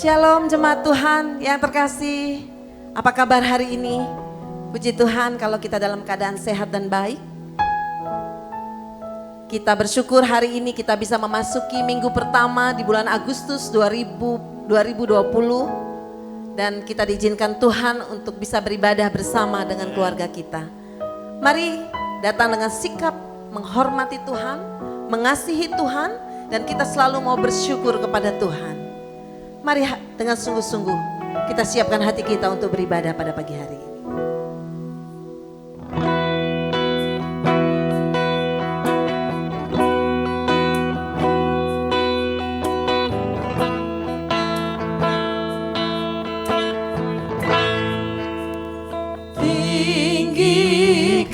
Shalom jemaat Tuhan yang terkasih. Apa kabar hari ini? Puji Tuhan kalau kita dalam keadaan sehat dan baik. Kita bersyukur hari ini kita bisa memasuki minggu pertama di bulan Agustus 2020. Dan kita diizinkan Tuhan untuk bisa beribadah bersama dengan keluarga kita. Mari datang dengan sikap menghormati Tuhan, mengasihi Tuhan, dan kita selalu mau bersyukur kepada Tuhan. Mari dengan sungguh-sungguh kita siapkan hati kita untuk beribadah pada pagi hari ini.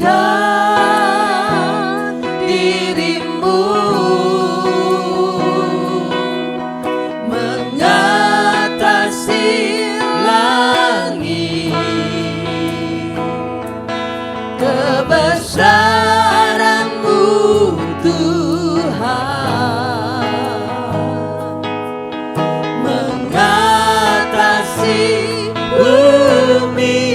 Tinggikan dirimu mengatasi langit, kebesaran-Mu Tuhan mengatasi bumi.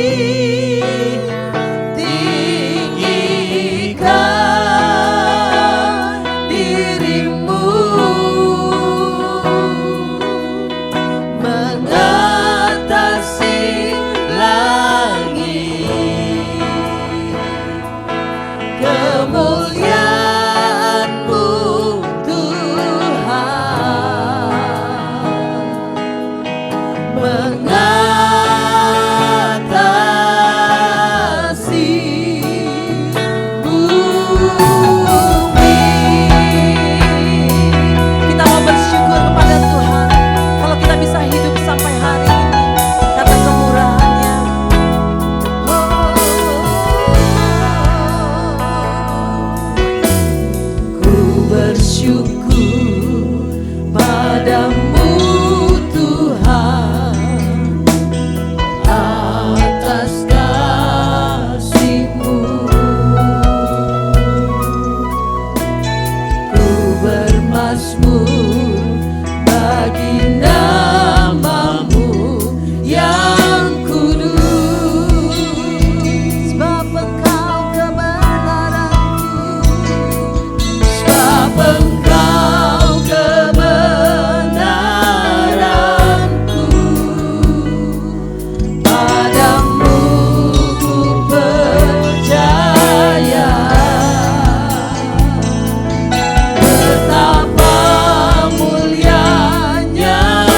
Betapa mulianya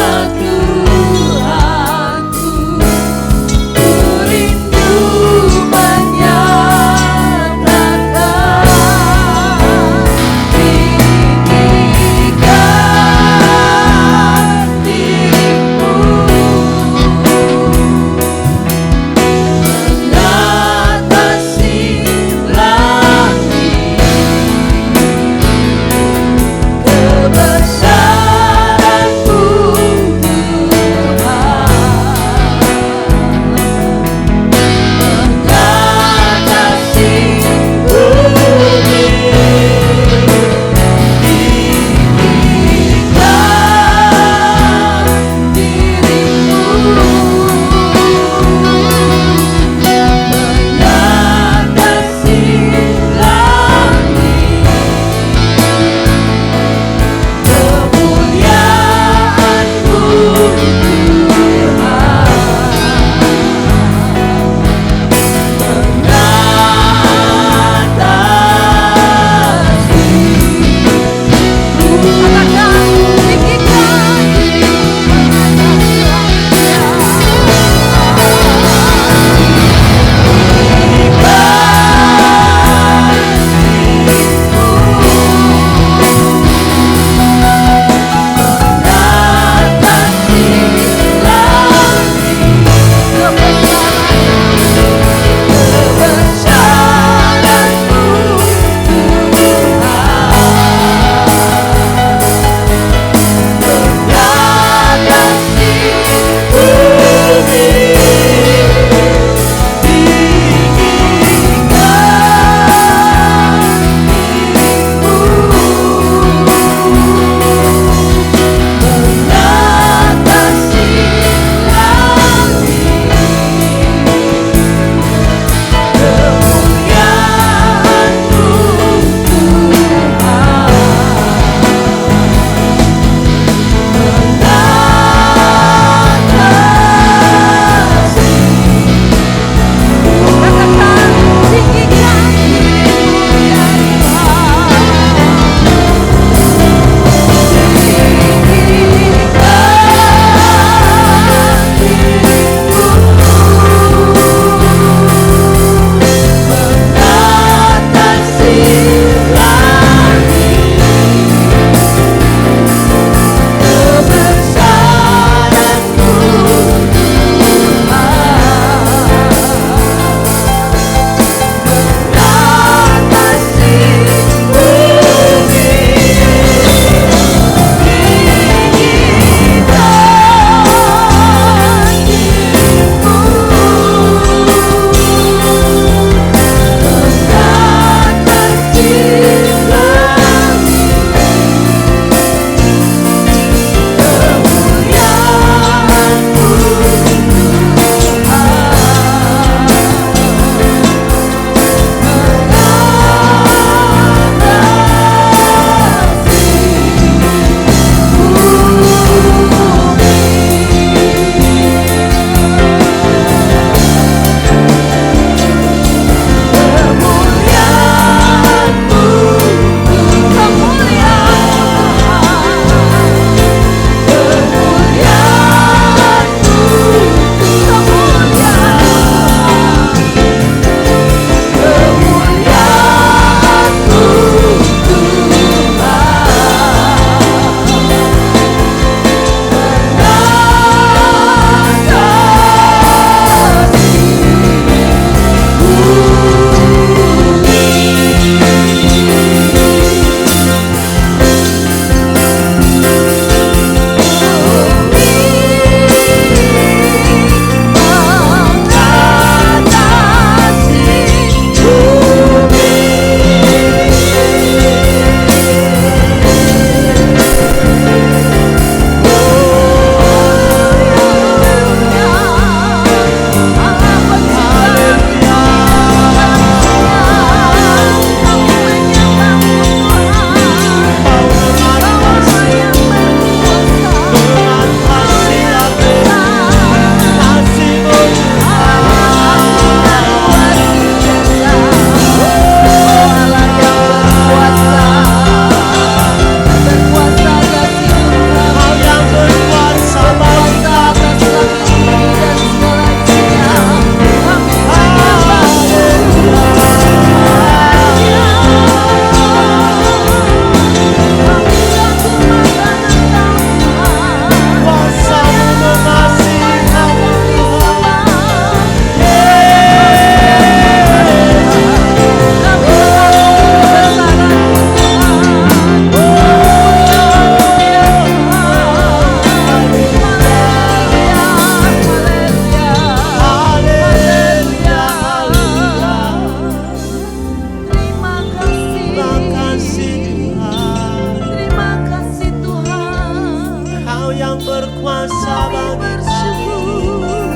kuasa bersyukur.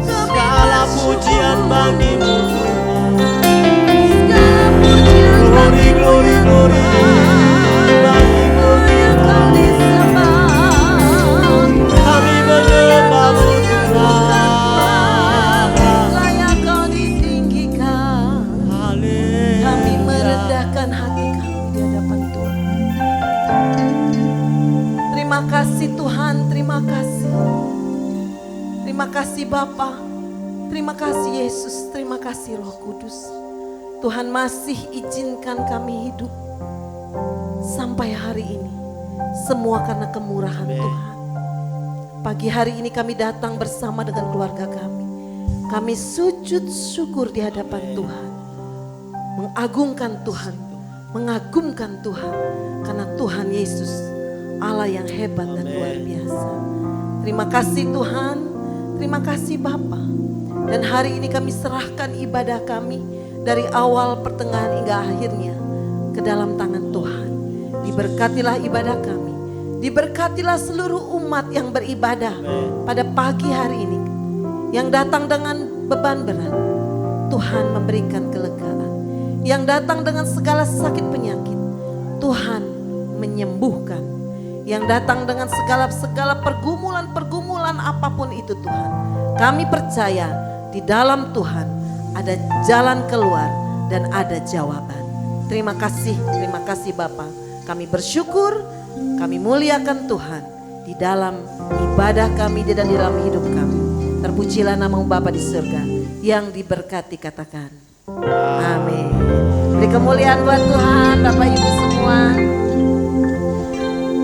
Segala pujian bagimu Tuhan. Glory, glory, glory bagimu Tuhan. Kami menyembahmu Tuhan. Layak Kau ditinggikan. Kami merendahkan hati kami di hadapan Tuhan. Terima kasih Tuhan, terima kasih. Terima kasih Bapa. Terima kasih Yesus, terima kasih Roh Kudus. Tuhan masih izinkan kami hidup sampai hari ini. Semua karena kemurahan Tuhan. Pagi hari ini kami datang bersama dengan keluarga kami. Kami sujud syukur di hadapan Tuhan. Mengagungkan Tuhan, mengagumkan Tuhan. Karena Tuhan Yesus Allah yang hebat dan luar biasa. Terima kasih Tuhan, terima kasih Bapa. Dan hari ini kami serahkan ibadah kami dari awal, pertengahan hingga akhirnya ke dalam tangan Tuhan. Diberkatilah ibadah kami, diberkatilah seluruh umat yang beribadah pada pagi hari ini. Yang datang dengan beban berat, Tuhan memberikan kelegaan. Yang datang dengan segala sakit penyakit, Tuhan menyembuhkan. Yang datang dengan segala pergumulan apapun itu Tuhan. Kami percaya di dalam Tuhan ada jalan keluar dan ada jawaban. Terima kasih Bapa. Kami bersyukur, kami muliakan Tuhan di dalam ibadah kami dan di dalam hidup kami. Terpujilah nama Bapa di surga yang diberkati, katakan amin. Beri kemuliaan buat Tuhan Bapak Ibu semua.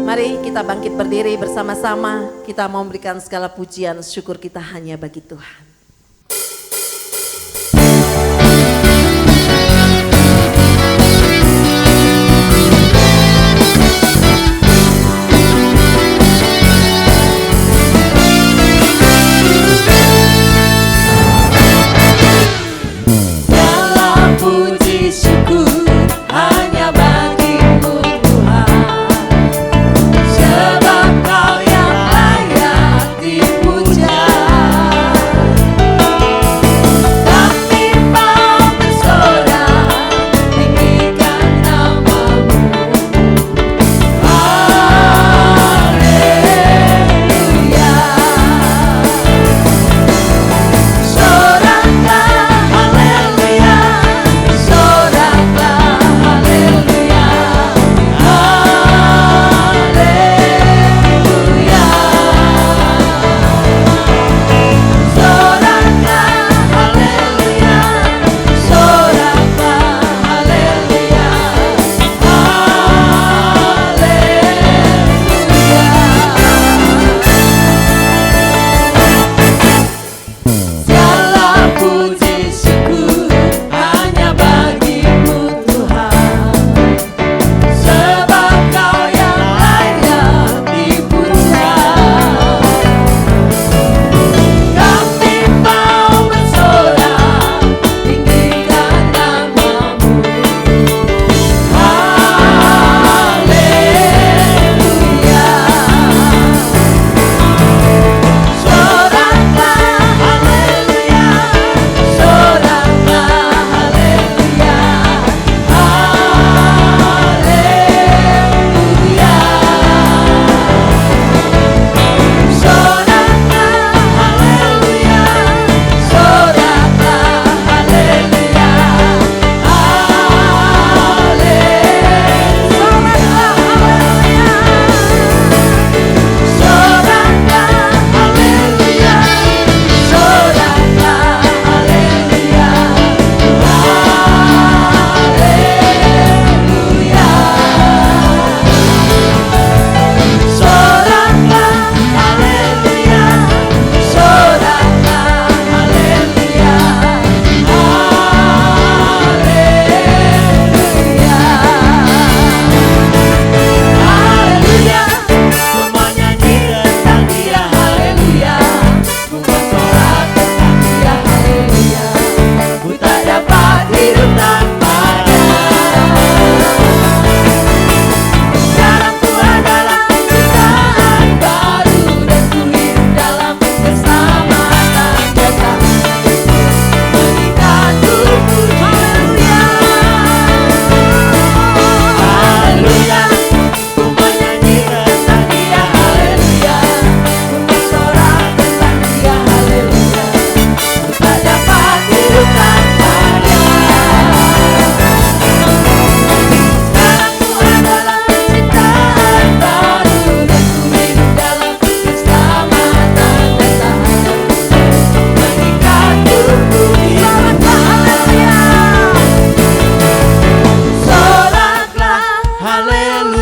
Mari kita bangkit berdiri bersama-sama. Kita mau memberikan segala pujian syukur kita hanya bagi Tuhan. Sebab Kau yang layak dipuja.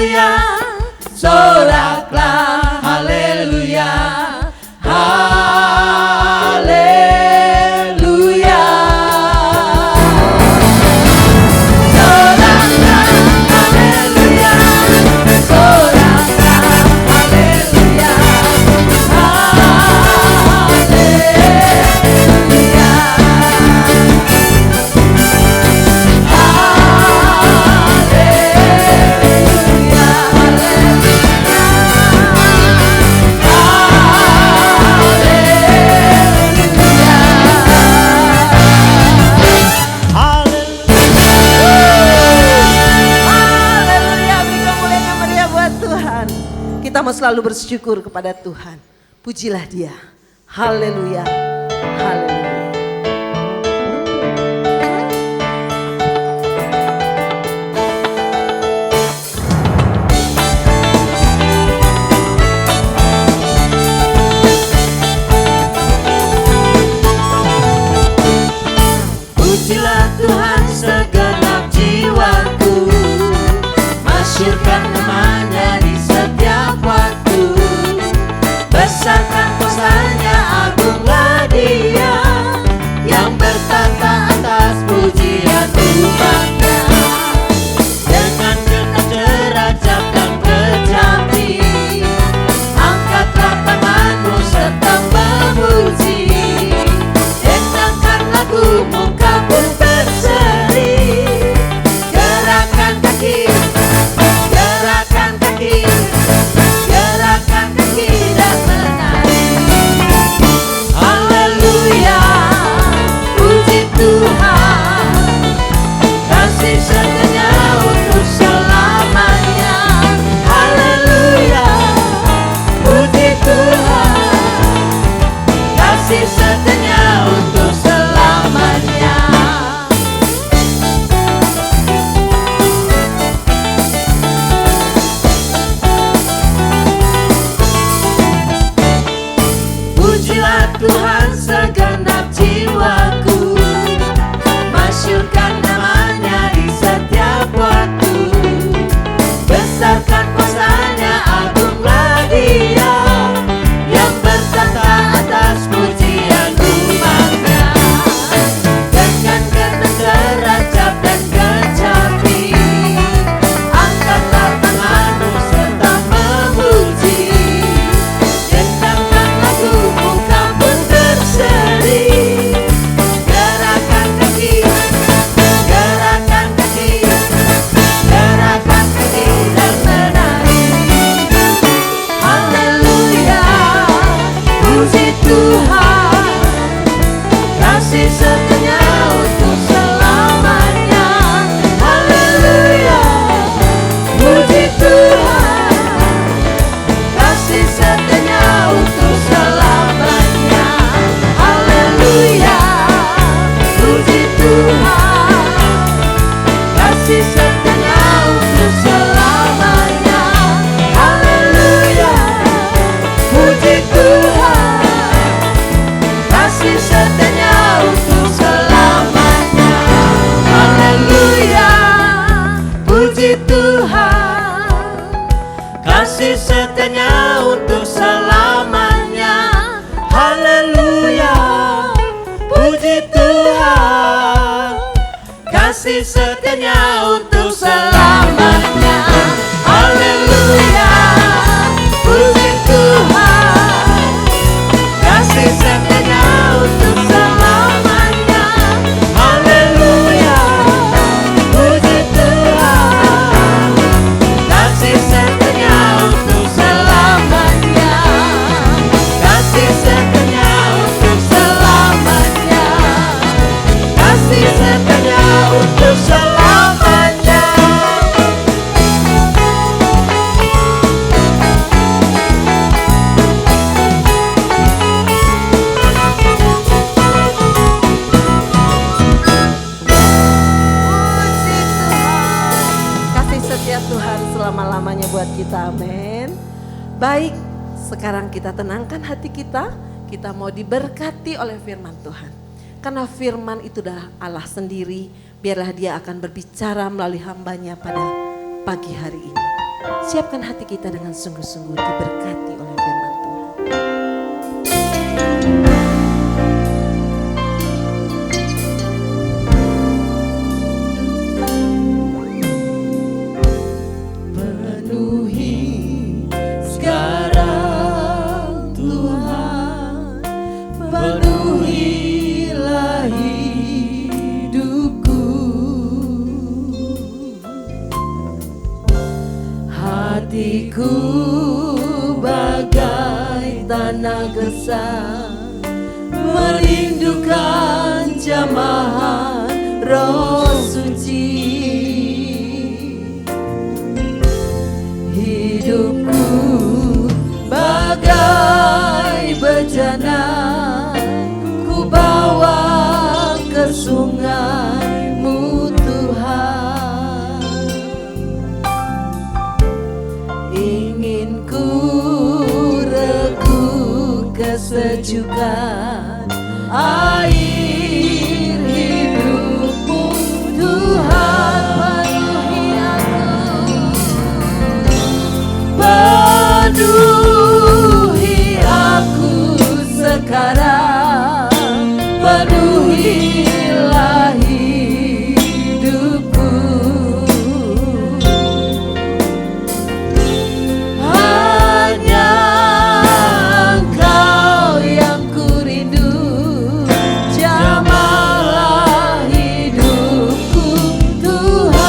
haleluya, soraklah haleluya, haleluya. Soraklah haleluya, soraklah haleluya, Haleluya, beri kemuliaan yang meriah buat Tuhan. Kita mau selalu bersyukur kepada Tuhan. Pujilah Dia. Haleluya. Haleluya. Pujilah Tuhan segenap jiwaku, masyurkan namanya di setiap waktu. Besarkan kuasanya, agunglah Dia, yang bertata atas pujian umatnya. Dengan genap derajat dan kecapi, angkatlah tanganmu serta memuji. Endangkan lagumu, kau pun berseri. Gerakan kaki, gerakan kaki, gerakan kaki dan menari. Haleluya, puji Tuhan, kasih setianya untuk selamanya. Haleluya, puji Tuhan, kasih setianya untuk selamanya. Pujilah Tuhan segenap jiwaku, masyurkan namanya di setiap waktu. Besarkan kuasanya, agunglah Dia, yang bertata atas pujian umatnya. Dengan genap derajat dan kecapi, angkatlah tanganmu serta memuji. Dendangkan lagumu, kau pun berseri. Gerakan kaki, gerakan kaki, gerakan kaki dan menari. Haleluya, puji Tuhan, kasih setianya untuk selamanya. Haleluya, puji Tuhan, kasih setianya untuk selamanya. Haleluya, puji Tuhan, kasih setianya untuk selamanya. Haleluya, puji Tuhan, kasih setianya untuk selamanya. Haleluya, puji Tuhan, kasih setianya untuk selamanya. Haleluya, puji Tuhan, kasih setianya untuk selamanya. Haleluya, puji Tuhan, kasih setianya untuk selamanya. Haleluya, puji Tuhan, kasih setianya untuk selamanya. Kasih setianya untuk selamanya. Kasih setianya untuk selamanya. Puji Tuhan. Kasih setia Tuhan selama-lamanya buat kita, amin. Baik, sekarang kita tenangkan hati kita. Kita mau diberkati oleh firman Tuhan. Karena firman itu adalah Allah sendiri. Biarlah Dia akan berbicara melalui hambanya pada pagi hari ini. Siapkan hati kita dengan sungguh-sungguh diberkati oleh firman Tuhan. Penuhi sekarang Tuhan, penuhilah hidupku. Hatiku bagai tanah gersang, merindukan jamahan Roh Suci. Hidupku bagai bejana, ku bawa ke sungai-Mu Tuhan. Ingin ku regu kesejukan air hidup-Mu Tuhan. Penuhi aku sekarang, penuhilah hidupku. Hanya Engkau yang ku rindu, jamahlah hidupku Tuhan.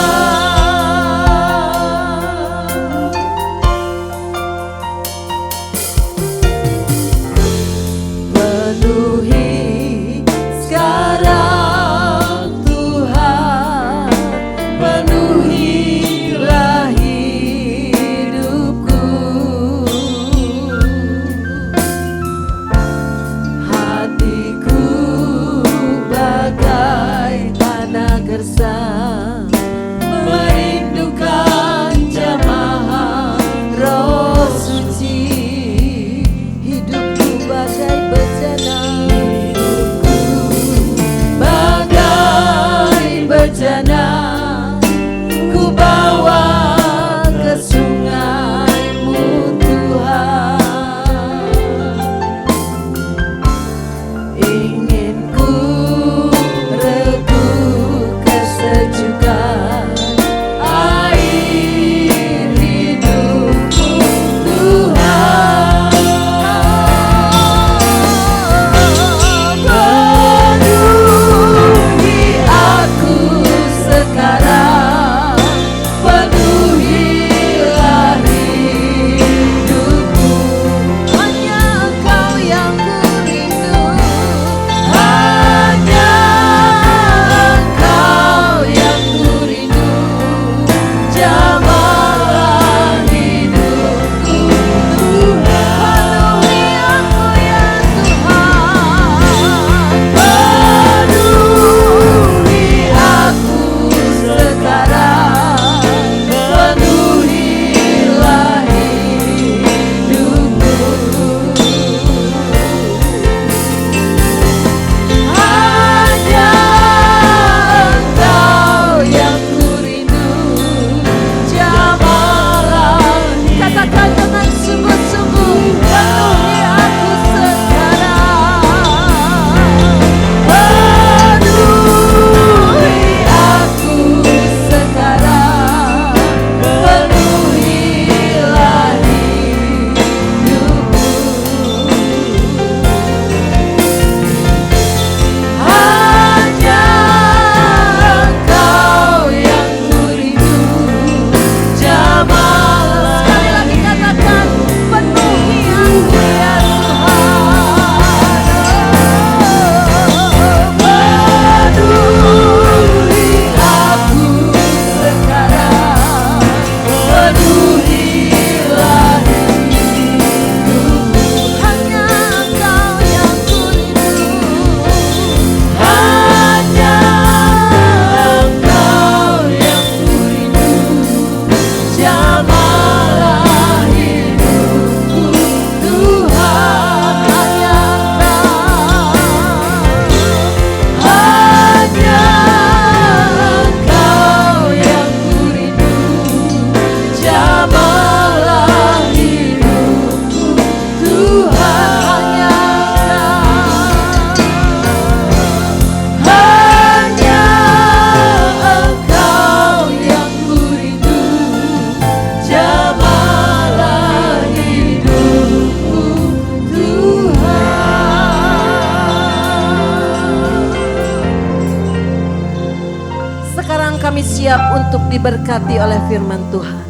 siap untuk diberkati oleh firman Tuhan.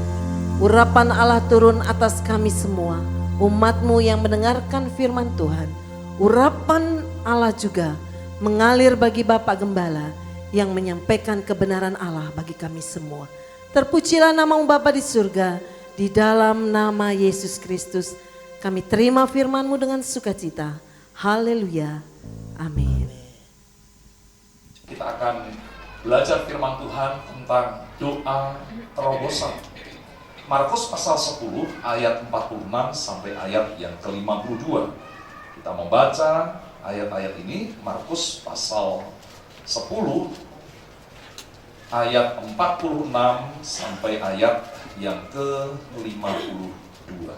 Urapan Allah turun atas kami semua, umat-Mu yang mendengarkan firman Tuhan. Urapan Allah juga mengalir bagi Bapak Gembala yang menyampaikan kebenaran Allah bagi kami semua. Terpujilah nama-Mu Bapa di surga, di dalam nama Yesus Kristus kami terima firman-Mu dengan sukacita. Haleluya, amin. Kita akan belajar firman Tuhan tentang doa terobosan. Markus pasal 10 ayat 46 sampai ayat yang ke-52. Kita membaca ayat-ayat ini, Markus pasal 10 ayat 46 sampai ayat yang ke-52.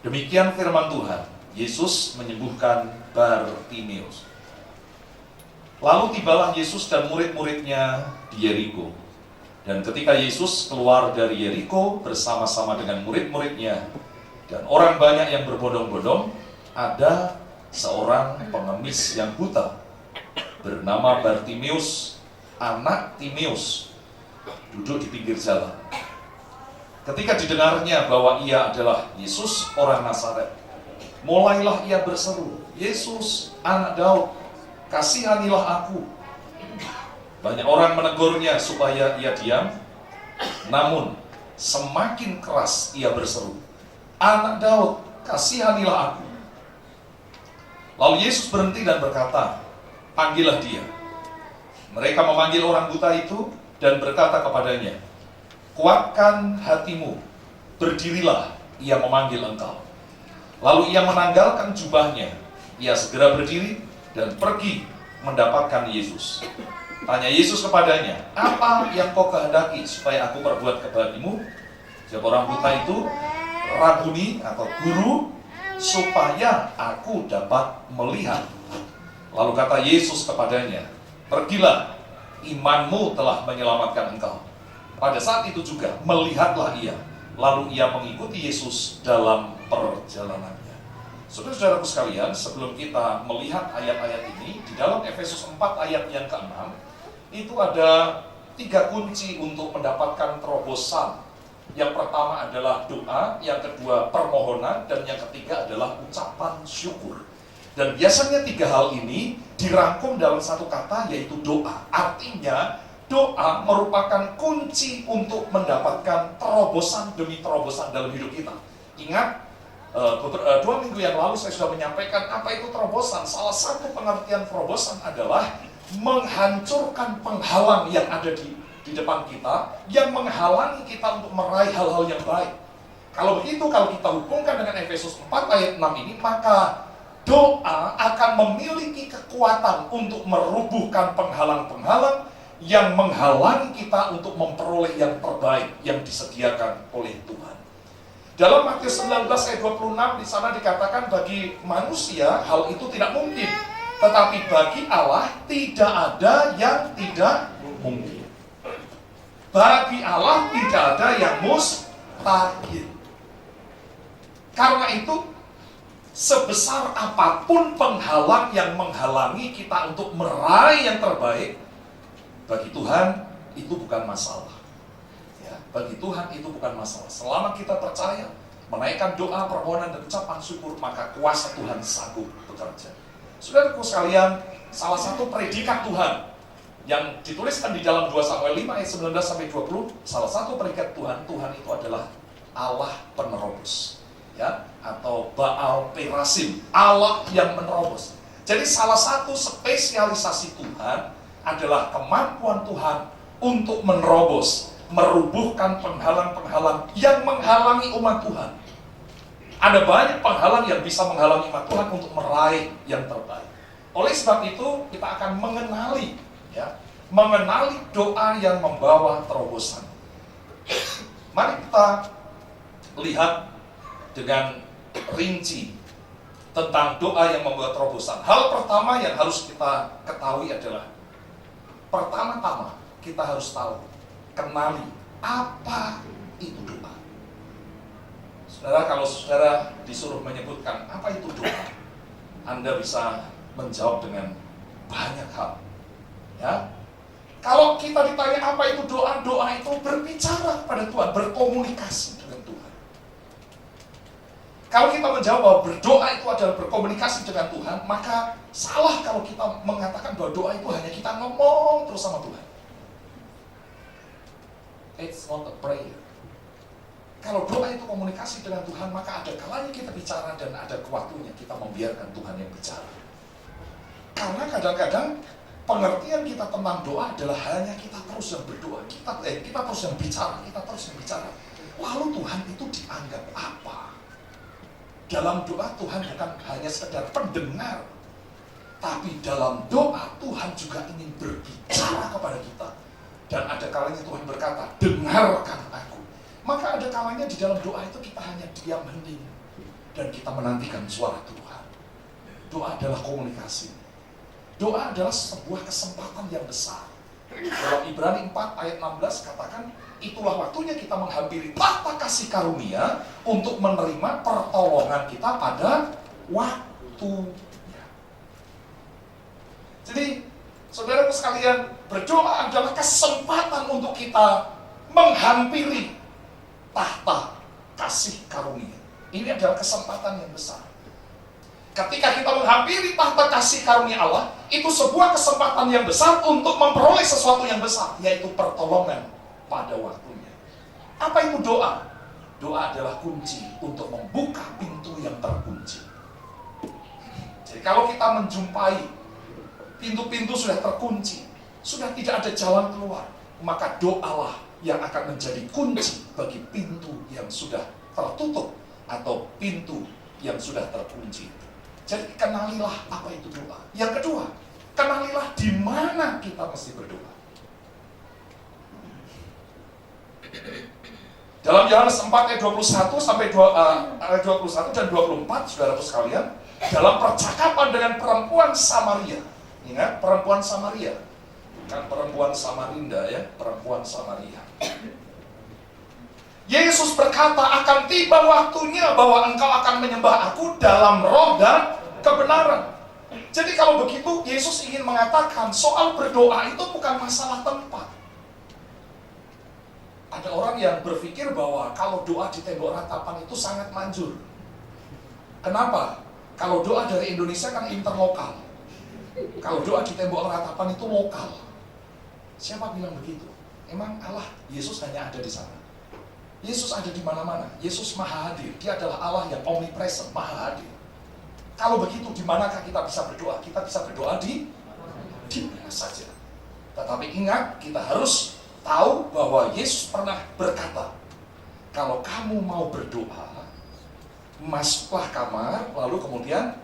Demikian firman Tuhan. Yesus menyembuhkan Bartimeus. Lalu tibalah Yesus dan murid-muridnya di Yeriko. Dan ketika Yesus keluar dari Yeriko bersama-sama dengan murid-muridnya dan orang banyak yang berbondong-bondong, ada seorang pengemis yang buta bernama Bartimeus, anak Timeus, duduk di pinggir jalan. Ketika didengarnya bahwa ia adalah Yesus orang Nazaret, mulailah ia berseru, "Yesus, anak Daud, kasihanilah aku." Banyak orang menegurnya supaya ia diam, namun semakin keras ia berseru, "Anak Daud, kasihanilah aku." Lalu Yesus berhenti dan berkata, "Panggillah dia." Mereka memanggil orang buta itu dan berkata kepadanya, "Kuatkan hatimu, berdirilah, ia memanggil engkau." Lalu ia menanggalkan jubahnya, ia segera berdiri dan pergi mendapatkan Yesus. Tanya Yesus kepadanya, "Apa yang kau kehendaki supaya aku perbuat kepadamu?" Jawab orang buta itu, "Rabuni," atau guru, "supaya aku dapat melihat." Lalu kata Yesus kepadanya, "Pergilah, imanmu telah menyelamatkan engkau." Pada saat itu juga melihatlah ia, lalu ia mengikuti Yesus dalam perjalanannya. Saudara-saudaraku sekalian, sebelum kita melihat ayat-ayat ini, di dalam Efesus 4 ayat yang ke-6, itu ada 3 kunci untuk mendapatkan terobosan. Yang pertama adalah doa, yang kedua permohonan, dan yang ketiga adalah ucapan syukur. Dan biasanya 3 hal ini dirangkum dalam satu kata, yaitu doa. Artinya, doa merupakan kunci untuk mendapatkan terobosan demi terobosan dalam hidup kita. Ingat, 2 minggu yang lalu saya sudah menyampaikan apa itu terobosan. Salah satu pengertian terobosan adalah menghancurkan penghalang yang ada di depan kita, yang menghalangi kita untuk meraih hal-hal yang baik. Kalau begitu, kalau kita hubungkan dengan Efesus 4 ayat 6 ini, maka doa akan memiliki kekuatan untuk merubuhkan penghalang-penghalang yang menghalangi kita untuk memperoleh yang terbaik yang disediakan oleh Tuhan. Dalam Matius 19 ayat 26 di sana dikatakan bagi manusia hal itu tidak mungkin, tetapi bagi Allah tidak ada yang tidak mungkin. Bagi Allah tidak ada yang mustahil. Karena itu, sebesar apapun penghalang yang menghalangi kita untuk meraih yang terbaik, bagi Tuhan itu bukan masalah. Ya, bagi Tuhan itu bukan masalah. Selama kita percaya, menaikkan doa, permohonan, dan ucapan syukur, maka kuasa Tuhan sanggup bekerja. Saudaraku sekalian, salah satu predikat Tuhan yang dituliskan di dalam 2 Samuel 5 ayat 19-20, salah satu predikat Tuhan, Tuhan itu adalah Allah penerobos, ya, atau Baal Perasim, Allah yang menerobos. Jadi salah satu spesialisasi Tuhan adalah kemampuan Tuhan untuk menerobos, merubuhkan penghalang-penghalang yang menghalangi umat Tuhan. Ada banyak penghalang yang bisa menghalangi umat Tuhan untuk meraih yang terbaik. Oleh sebab itu, kita akan mengenali doa yang membawa terobosan. Mari kita lihat dengan rinci tentang doa yang membawa terobosan. Hal pertama yang harus kita ketahui adalah, pertama-tama kita harus tahu, kenali apa itu doa. Saudara, kalau saudara disuruh menyebutkan apa itu doa, Anda bisa menjawab dengan banyak hal. Ya, kalau kita ditanya apa itu doa, doa itu berbicara kepada Tuhan, berkomunikasi dengan Tuhan. Kalau kita menjawab bahwa berdoa itu adalah berkomunikasi dengan Tuhan, maka salah kalau kita mengatakan bahwa doa itu hanya kita ngomong terus sama Tuhan. It's not a prayer. Kalau doa itu komunikasi dengan Tuhan, maka ada kalanya kita bicara dan ada waktunya kita membiarkan Tuhan yang bicara. Karena kadang-kadang pengertian kita tentang doa adalah hanya kita terus yang berdoa, kita terus yang bicara, Lalu Tuhan itu dianggap apa? Dalam doa Tuhan bukan hanya sekedar pendengar, tapi dalam doa Tuhan juga ingin berbicara kepada kita. Dan ada kalanya Tuhan berkata, dengarkan aku. Maka ada kalanya di dalam doa itu kita hanya diam hening dan kita menantikan suara Tuhan. Doa adalah komunikasi. Doa adalah sebuah kesempatan yang besar. Dalam Ibrani 4 ayat 16 katakan, itulah waktunya kita menghampiri tahta kasih karunia untuk menerima pertolongan kita pada waktunya. Jadi, saudaraku sekalian, berdoa adalah kesempatan untuk kita menghampiri tahta kasih karunia. Ini adalah kesempatan yang besar. Ketika kita menghampiri tahta kasih karunia Allah, itu sebuah kesempatan yang besar untuk memperoleh sesuatu yang besar, yaitu pertolongan pada waktunya. Apa itu doa? Doa adalah kunci untuk membuka pintu yang terkunci. Jadi kalau kita menjumpai pintu-pintu sudah terkunci, sudah tidak ada jalan keluar, maka doalah yang akan menjadi kunci bagi pintu yang sudah tertutup atau pintu yang sudah terkunci. Jadi kenalilah apa itu doa. Yang kedua, kenalilah di mana kita mesti berdoa. Dalam Yohanes 4 ayat 21 sampai 21 dan 24, saudaraku sekalian, dalam percakapan dengan perempuan Samaria. Ingat, perempuan Samaria. Kan perempuan Samarinda ya, perempuan Samaria. Yesus berkata, akan tiba waktunya bahwa engkau akan menyembah aku dalam roh dan kebenaran. Jadi kalau begitu, Yesus ingin mengatakan soal berdoa itu bukan masalah tempat. Ada orang yang berpikir bahwa kalau doa di tembok ratapan itu sangat manjur. Kenapa? Kalau doa dari Indonesia kan interlokal. Kalau doa di tembok ratapan itu lokal. Siapa bilang begitu? Emang Allah, Yesus hanya ada di sana? Yesus ada di mana-mana. Yesus maha hadir. Dia adalah Allah yang omnipresent, maha hadir. Kalau begitu, di manakah kita bisa berdoa? Kita bisa berdoa di mana saja. Tetapi ingat, kita harus tahu bahwa Yesus pernah berkata, kalau kamu mau berdoa, masuklah kamar, lalu kemudian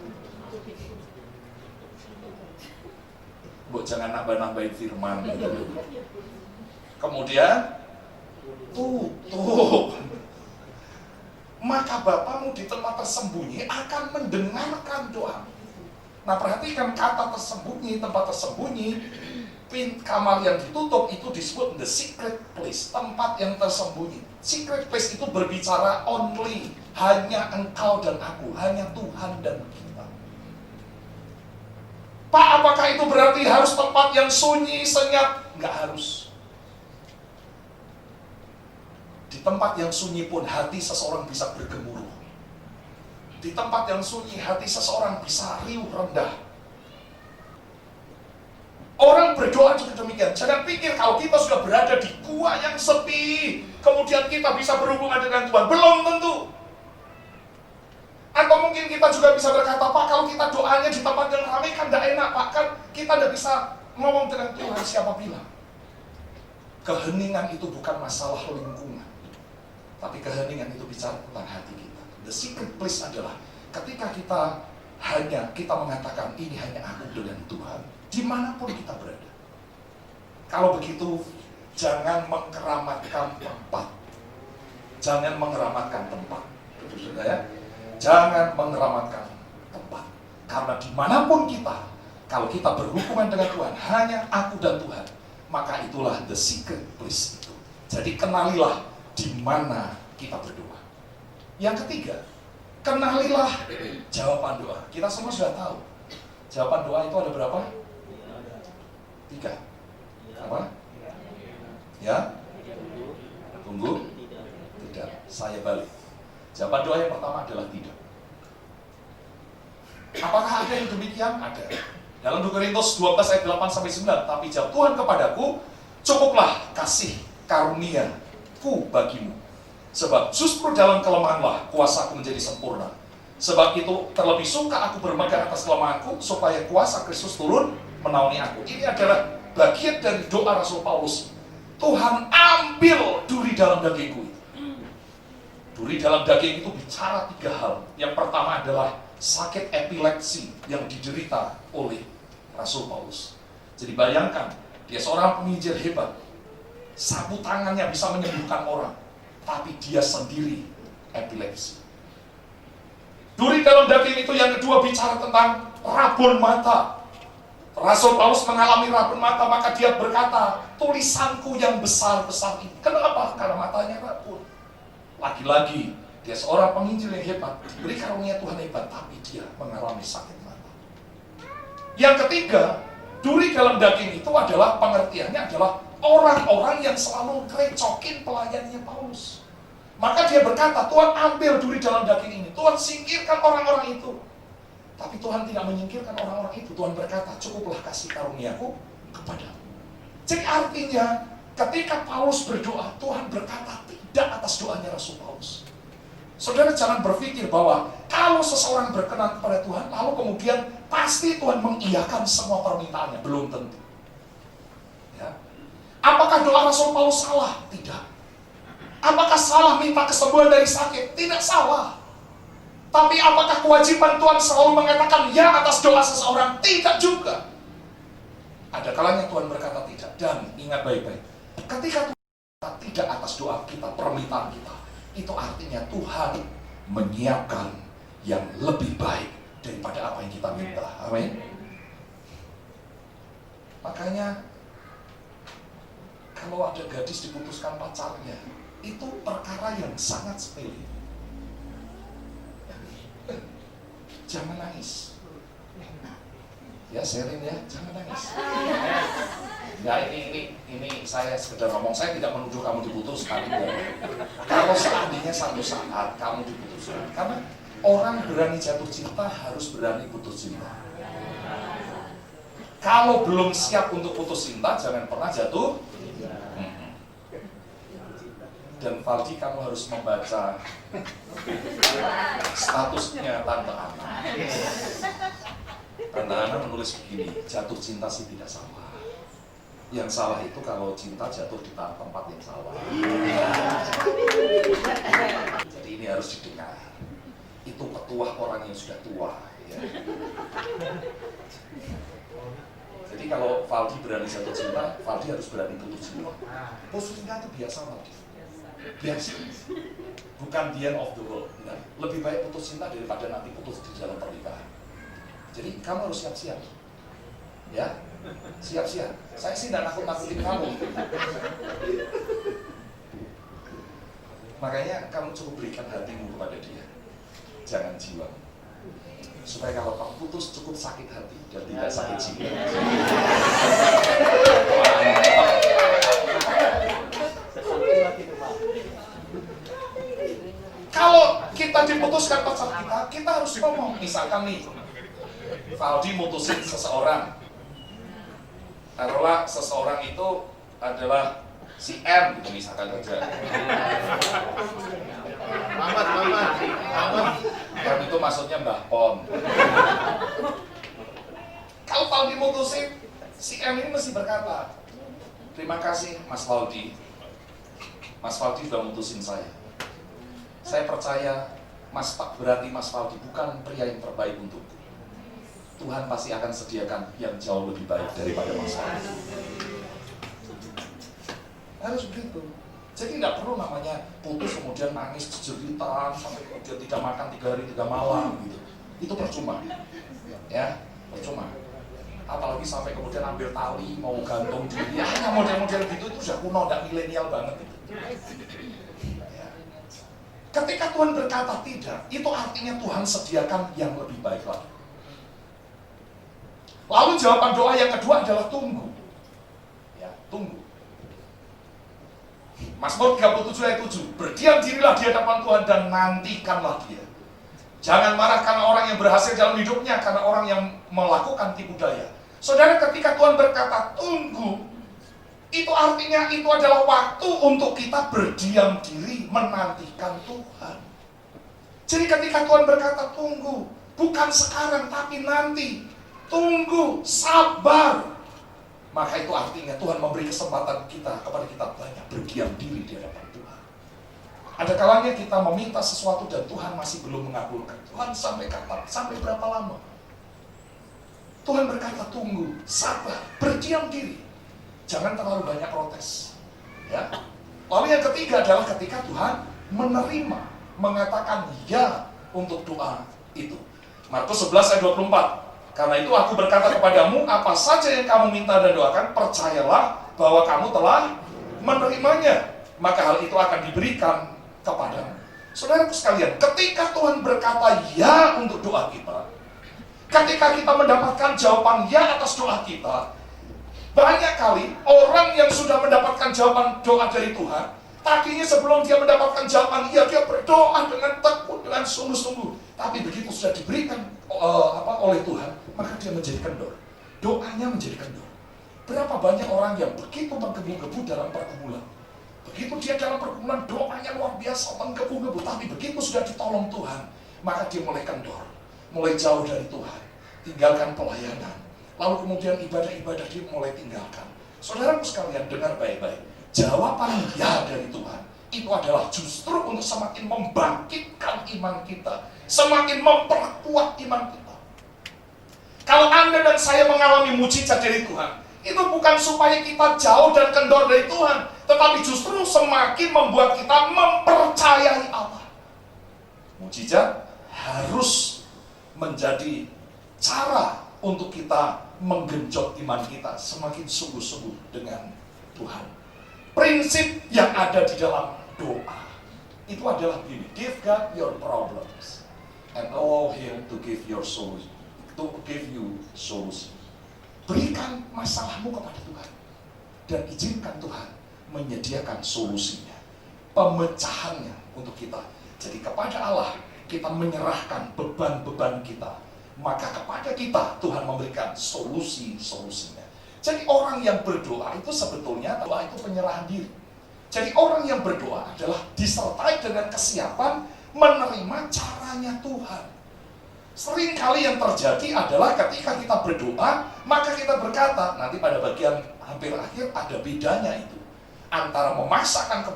jangan nambah-nambahin firman. Kemudian tutup. Maka Bapamu di tempat tersembunyi akan mendengarkan doa. Nah, perhatikan kata tersembunyi, tempat tersembunyi, kamar yang ditutup itu disebut the secret place, tempat yang tersembunyi. Secret place itu berbicara only, hanya engkau dan aku, hanya Tuhan dan kita. Pak, apakah itu berarti harus tempat yang sunyi, senyap? Enggak harus. Di tempat yang sunyi pun hati seseorang bisa bergemuruh. Di tempat yang sunyi hati seseorang bisa riuh rendah. Orang berdoa juga demikian. Jangan pikir kalau kita sudah berada di gua yang sepi, kemudian kita bisa berhubungan dengan Tuhan. Belum tentu. Atau mungkin kita juga bisa berkata, Pak, kalau kita doanya di tempat yang ramai kan tidak enak, Pak. Kan kita tidak bisa ngomong dengan Tuhan. Siapa bilang? Keheningan itu bukan masalah lingkungan, tapi keheningan itu bicara tentang hati kita. The secret place adalah ketika kita mengatakan ini hanya aku dengan Tuhan, dimanapun kita berada. Kalau begitu, jangan mengkeramatkan tempat. Jangan mengeramatkan tempat. Betul ya? Jangan mengeramatkan tempat. Karena dimanapun kita, kalau kita berhubungan dengan Tuhan, hanya aku dan Tuhan, maka itulah the secret place itu. Jadi kenalilah di mana kita berdoa. Yang ketiga, kenalilah jawaban doa. Kita semua sudah tahu. Jawaban doa itu ada berapa? 3. Apa? Ya? Tunggu? Tidak. Saya balik. Jawaban doa yang pertama adalah tidak. Apakah ada yang demikian? Ada. Dalam 2 Korintus 12 ayat 8-9, tapi jawab Tuhan kepadaku, cukuplah kasih karuniaku bagimu. Sebab justru dalam kelemahanlah kuasaku menjadi sempurna. Sebab itu terlebih suka aku bermegah atas kelemahanku, supaya kuasa Kristus turun menaungi aku. Ini adalah bagian dari doa Rasul Paulus. Tuhan ambil duri dalam dagingku. Duri dalam daging itu bicara 3 hal. Yang pertama adalah sakit epilepsi yang diderita oleh Rasul Paulus. Jadi bayangkan, dia seorang penginjil hebat. Sapu tangannya bisa menyembuhkan orang, tapi dia sendiri epilepsi. Duri dalam daging itu yang kedua bicara tentang rabun mata. Rasul Paulus mengalami rabun mata, maka dia berkata, tulisanku yang besar-besar ini. Kenapa? Karena matanya rabun. Lagi-lagi, dia seorang penginjil yang hebat, diberi karunia Tuhan hebat, tapi dia mengalami sakit mata. Yang ketiga, duri dalam daging itu adalah, pengertiannya adalah orang-orang yang selalu ngerecokin pelayannya Paulus. Maka dia berkata, Tuhan ambil duri dalam daging ini, Tuhan singkirkan orang-orang itu. Tapi Tuhan tidak menyingkirkan orang-orang itu. Tuhan berkata, cukuplah kasih karuniaku kepadamu. Jadi artinya, ketika Paulus berdoa, Tuhan berkata tidak atas doanya Rasul Paulus. Saudara jangan berpikir bahwa kalau seseorang berkenan kepada Tuhan, lalu kemudian pasti Tuhan mengiyakan semua permintaannya. Belum tentu. Ya. Apakah doa Rasul Paulus salah? Tidak. Apakah salah minta kesembuhan dari sakit? Tidak salah. Tapi apakah kewajiban Tuhan selalu mengatakan ya atas doa seseorang? Tidak juga. Ada kalanya Tuhan berkata tidak. Dan ingat baik-baik, ketika Tuhan berkata tidak atas doa kita, permintaan kita, itu artinya Tuhan menyiapkan yang lebih baik daripada apa yang kita minta. Amin. Makanya kalau ada gadis diputuskan pacarnya, itu perkara yang sangat sepele. Jangan nangis. Ya, sharing ya, jangan nangis. Ya, ini saya sekedar ngomong, saya tidak menuduh kamu diputuskan. Kalau seandainya satu saat kamu diputuskan, karena orang berani jatuh cinta harus berani putus cinta. Kalau belum siap untuk putus cinta, jangan pernah jatuh. Dan Valdi, kamu harus membaca statusnya Tante Ana. Tante Ana menulis begini, jatuh cinta sih tidak salah. Yang salah itu kalau cinta jatuh di tempat yang salah. Jadi ini harus didengar. Itu petuah orang yang sudah tua. Ya. Jadi kalau Valdi berani jatuh cinta, Valdi harus berani putus cinta. Putus cinta itu biasa, Valdi. Biasa. Bukan the end of the world. Nah, lebih baik putus cinta daripada nanti putus di dalam pernikahan. Jadi kamu harus siap-siap. Ya, siap-siap. Saya sih tidak nakut-nakutin kamu. Makanya kamu cukup berikan hatimu kepada dia. Jangan jiwa. Supaya kalau kamu putus cukup sakit hati dan tidak sakit jiwa. Kalau kita diputuskan pacar kita harus ngomong. Misalkan nih, Valdi mutusin seseorang. Taruhlah seseorang itu adalah si M, gitu misalkan aja. Mamat. M itu maksudnya Mbah Pon. Kalau Valdi mutusin, si M ini mesti berkata, terima kasih Mas Valdi. Mas Valdi sudah mutusin saya. Saya percaya berarti Mas Valdi bukan pria yang terbaik untukku. Tuhan pasti akan sediakan yang jauh lebih baik daripada Mas Valdi. Harus begitu. Jadi tidak perlu namanya putus kemudian nangis jeritan sampai kemudian tidak makan 3 hari 3 malam gitu. Itu percuma. Ya, percuma. Apalagi sampai kemudian ambil tali mau gantung diri. Ya, model-model gitu itu sudah kuno, tidak milenial banget itu. Ketika Tuhan berkata tidak, itu artinya Tuhan sediakan yang lebih baik lagi. Lalu jawaban doa yang kedua adalah tunggu. tunggu. Mazmur 37 ayat 7, berdiam dirilah di hadapan Tuhan dan nantikanlah Dia. Jangan marah karena orang yang berhasil dalam hidupnya, karena orang yang melakukan tipu daya. Saudara, ketika Tuhan berkata tunggu, itu artinya itu adalah waktu untuk kita berdiam diri menantikan Tuhan. Jadi ketika Tuhan berkata tunggu, bukan sekarang tapi nanti, tunggu, sabar, maka itu artinya Tuhan memberi kesempatan kepada kita banyak berdiam diri di hadapan Tuhan. Ada kalanya kita meminta sesuatu dan Tuhan masih belum mengabulkan. Tuhan sampai kapan? Sampai berapa lama? Tuhan berkata tunggu, sabar, berdiam diri. Jangan terlalu banyak protes. Ya. Lalu yang ketiga adalah ketika Tuhan menerima, mengatakan ya untuk doa itu. Markus 11 ayat 24. Karena itu aku berkata kepadamu, apa saja yang kamu minta dan doakan, percayalah bahwa kamu telah menerimanya, maka hal itu akan diberikan kepadamu. Saudaraku sekalian, ketika Tuhan berkata ya untuk doa kita, ketika kita mendapatkan jawaban ya atas doa kita, banyak kali orang yang sudah mendapatkan jawaban doa dari Tuhan, tadinya sebelum dia mendapatkan jawaban ya, dia berdoa dengan tekun, dengan sungguh-sungguh. Tapi begitu sudah diberikan oleh Tuhan, maka dia menjadi kendor. Doanya menjadi kendor. Berapa banyak orang yang begitu menggebu-gebu dalam pergumulan. Begitu dia dalam pergumulan, doanya luar biasa, menggebu-gebu. Tapi begitu sudah ditolong Tuhan, maka dia mulai kendor. Mulai jauh dari Tuhan. Tinggalkan pelayanan. Lalu kemudian ibadah-ibadah dia mulai tinggalkan. Saudaraku sekalian, dengar baik-baik. Jawaban ya dari Tuhan itu adalah justru untuk semakin membangkitkan iman kita, semakin memperkuat iman kita. Kalau Anda dan saya mengalami mujizat dari Tuhan, itu bukan supaya kita jauh dan kendor dari Tuhan, tetapi justru semakin membuat kita mempercayai Allah. Mujizat harus menjadi cara untuk kita menggenjot iman kita semakin sungguh-sungguh dengan Tuhan. Prinsip yang ada di dalam doa itu adalah gini: give God your problems and allow Him to give your solution, to give you solution. Berikan masalahmu kepada Tuhan dan izinkan Tuhan menyediakan solusinya, pemecahannya untuk kita. Jadi kepada Allah kita menyerahkan beban-beban kita, maka kepada kita Tuhan memberikan solusi-solusinya. Jadi orang yang berdoa itu sebetulnya doa itu penyerahan diri. Jadi orang yang berdoa adalah disertai dengan kesiapan menerima caranya Tuhan. Seringkali yang terjadi adalah ketika kita berdoa, maka kita berkata, nanti pada bagian hampir akhir ada bedanya itu antara memaksakan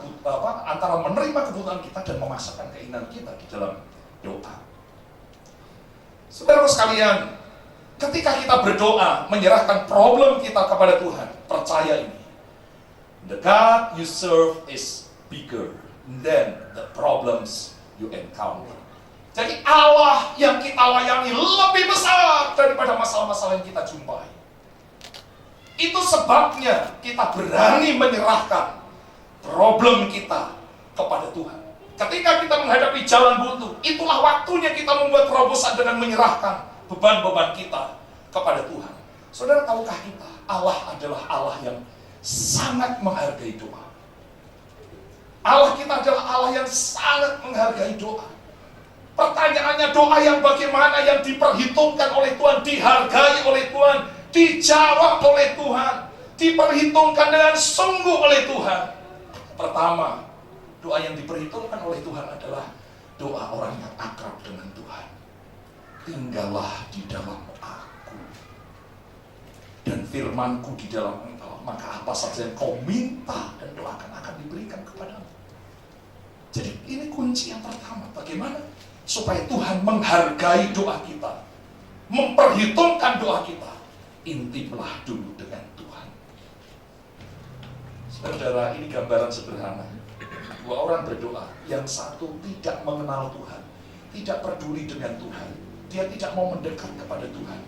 antara menerima kebutuhan kita dan memaksakan keinginan kita di dalam doa. Saudara sekalian, ketika kita berdoa, menyerahkan problem kita kepada Tuhan, percaya ini. The God you serve is bigger than the problems you encounter. Jadi Allah yang kita layani lebih besar daripada masalah-masalah yang kita jumpai. Itu sebabnya kita berani menyerahkan problem kita kepada Tuhan. Ketika kita menghadapi jalan buntu, itulah waktunya kita membuat terobosan dengan menyerahkan beban-beban kita kepada Tuhan. Saudara, tahukah kita Allah adalah Allah yang sangat menghargai doa. Allah kita adalah Allah yang sangat menghargai doa. Pertanyaannya, doa yang bagaimana, yang diperhitungkan oleh Tuhan, dihargai oleh Tuhan, dijawab oleh Tuhan, diperhitungkan dengan sungguh oleh Tuhan. Pertama, doa yang diperhitungkan oleh Tuhan adalah doa orang yang akrab dengan Tuhan. Tinggallah di dalam aku dan firmanku di dalam engkau, maka apa saja yang kau minta dan doakan akan diberikan kepadamu. Jadi ini kunci yang pertama. Bagaimana supaya Tuhan menghargai doa kita, memperhitungkan doa kita? Intimlah dulu dengan Tuhan. Saudara, ini gambaran sederhana. Dua orang berdoa, yang satu tidak mengenal Tuhan, tidak peduli dengan Tuhan, dia tidak mau mendekat kepada Tuhan,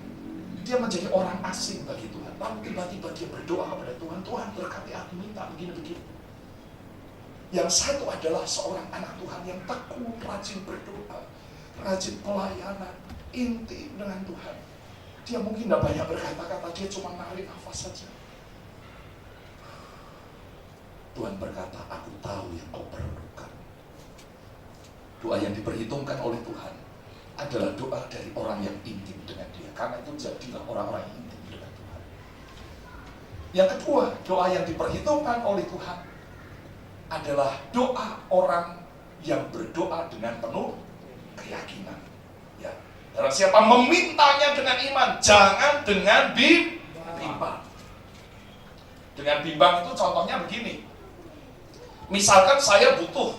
dia menjadi orang asing bagi Tuhan. Lalu tiba-tiba dia berdoa kepada Tuhan, Tuhan berkati aku, minta begini-begini. Yang satu adalah seorang anak Tuhan yang tekun, rajin berdoa, rajin pelayanan, intim dengan Tuhan. Dia mungkin tidak banyak berkata-kata, dia cuma narik nafas saja. Tuhan berkata, aku tahu yang kau perlukan. Doa yang diperhitungkan oleh Tuhan adalah doa dari orang yang intim dengan Dia. Karena itu jadilah orang-orang yang intim dengan Tuhan. Yang kedua, doa yang diperhitungkan oleh Tuhan adalah doa orang yang berdoa dengan penuh keyakinan. Ya. Barang siapa memintanya dengan iman, jangan dengan bimbang. Dengan bimbang itu contohnya begini. Misalkan saya butuh,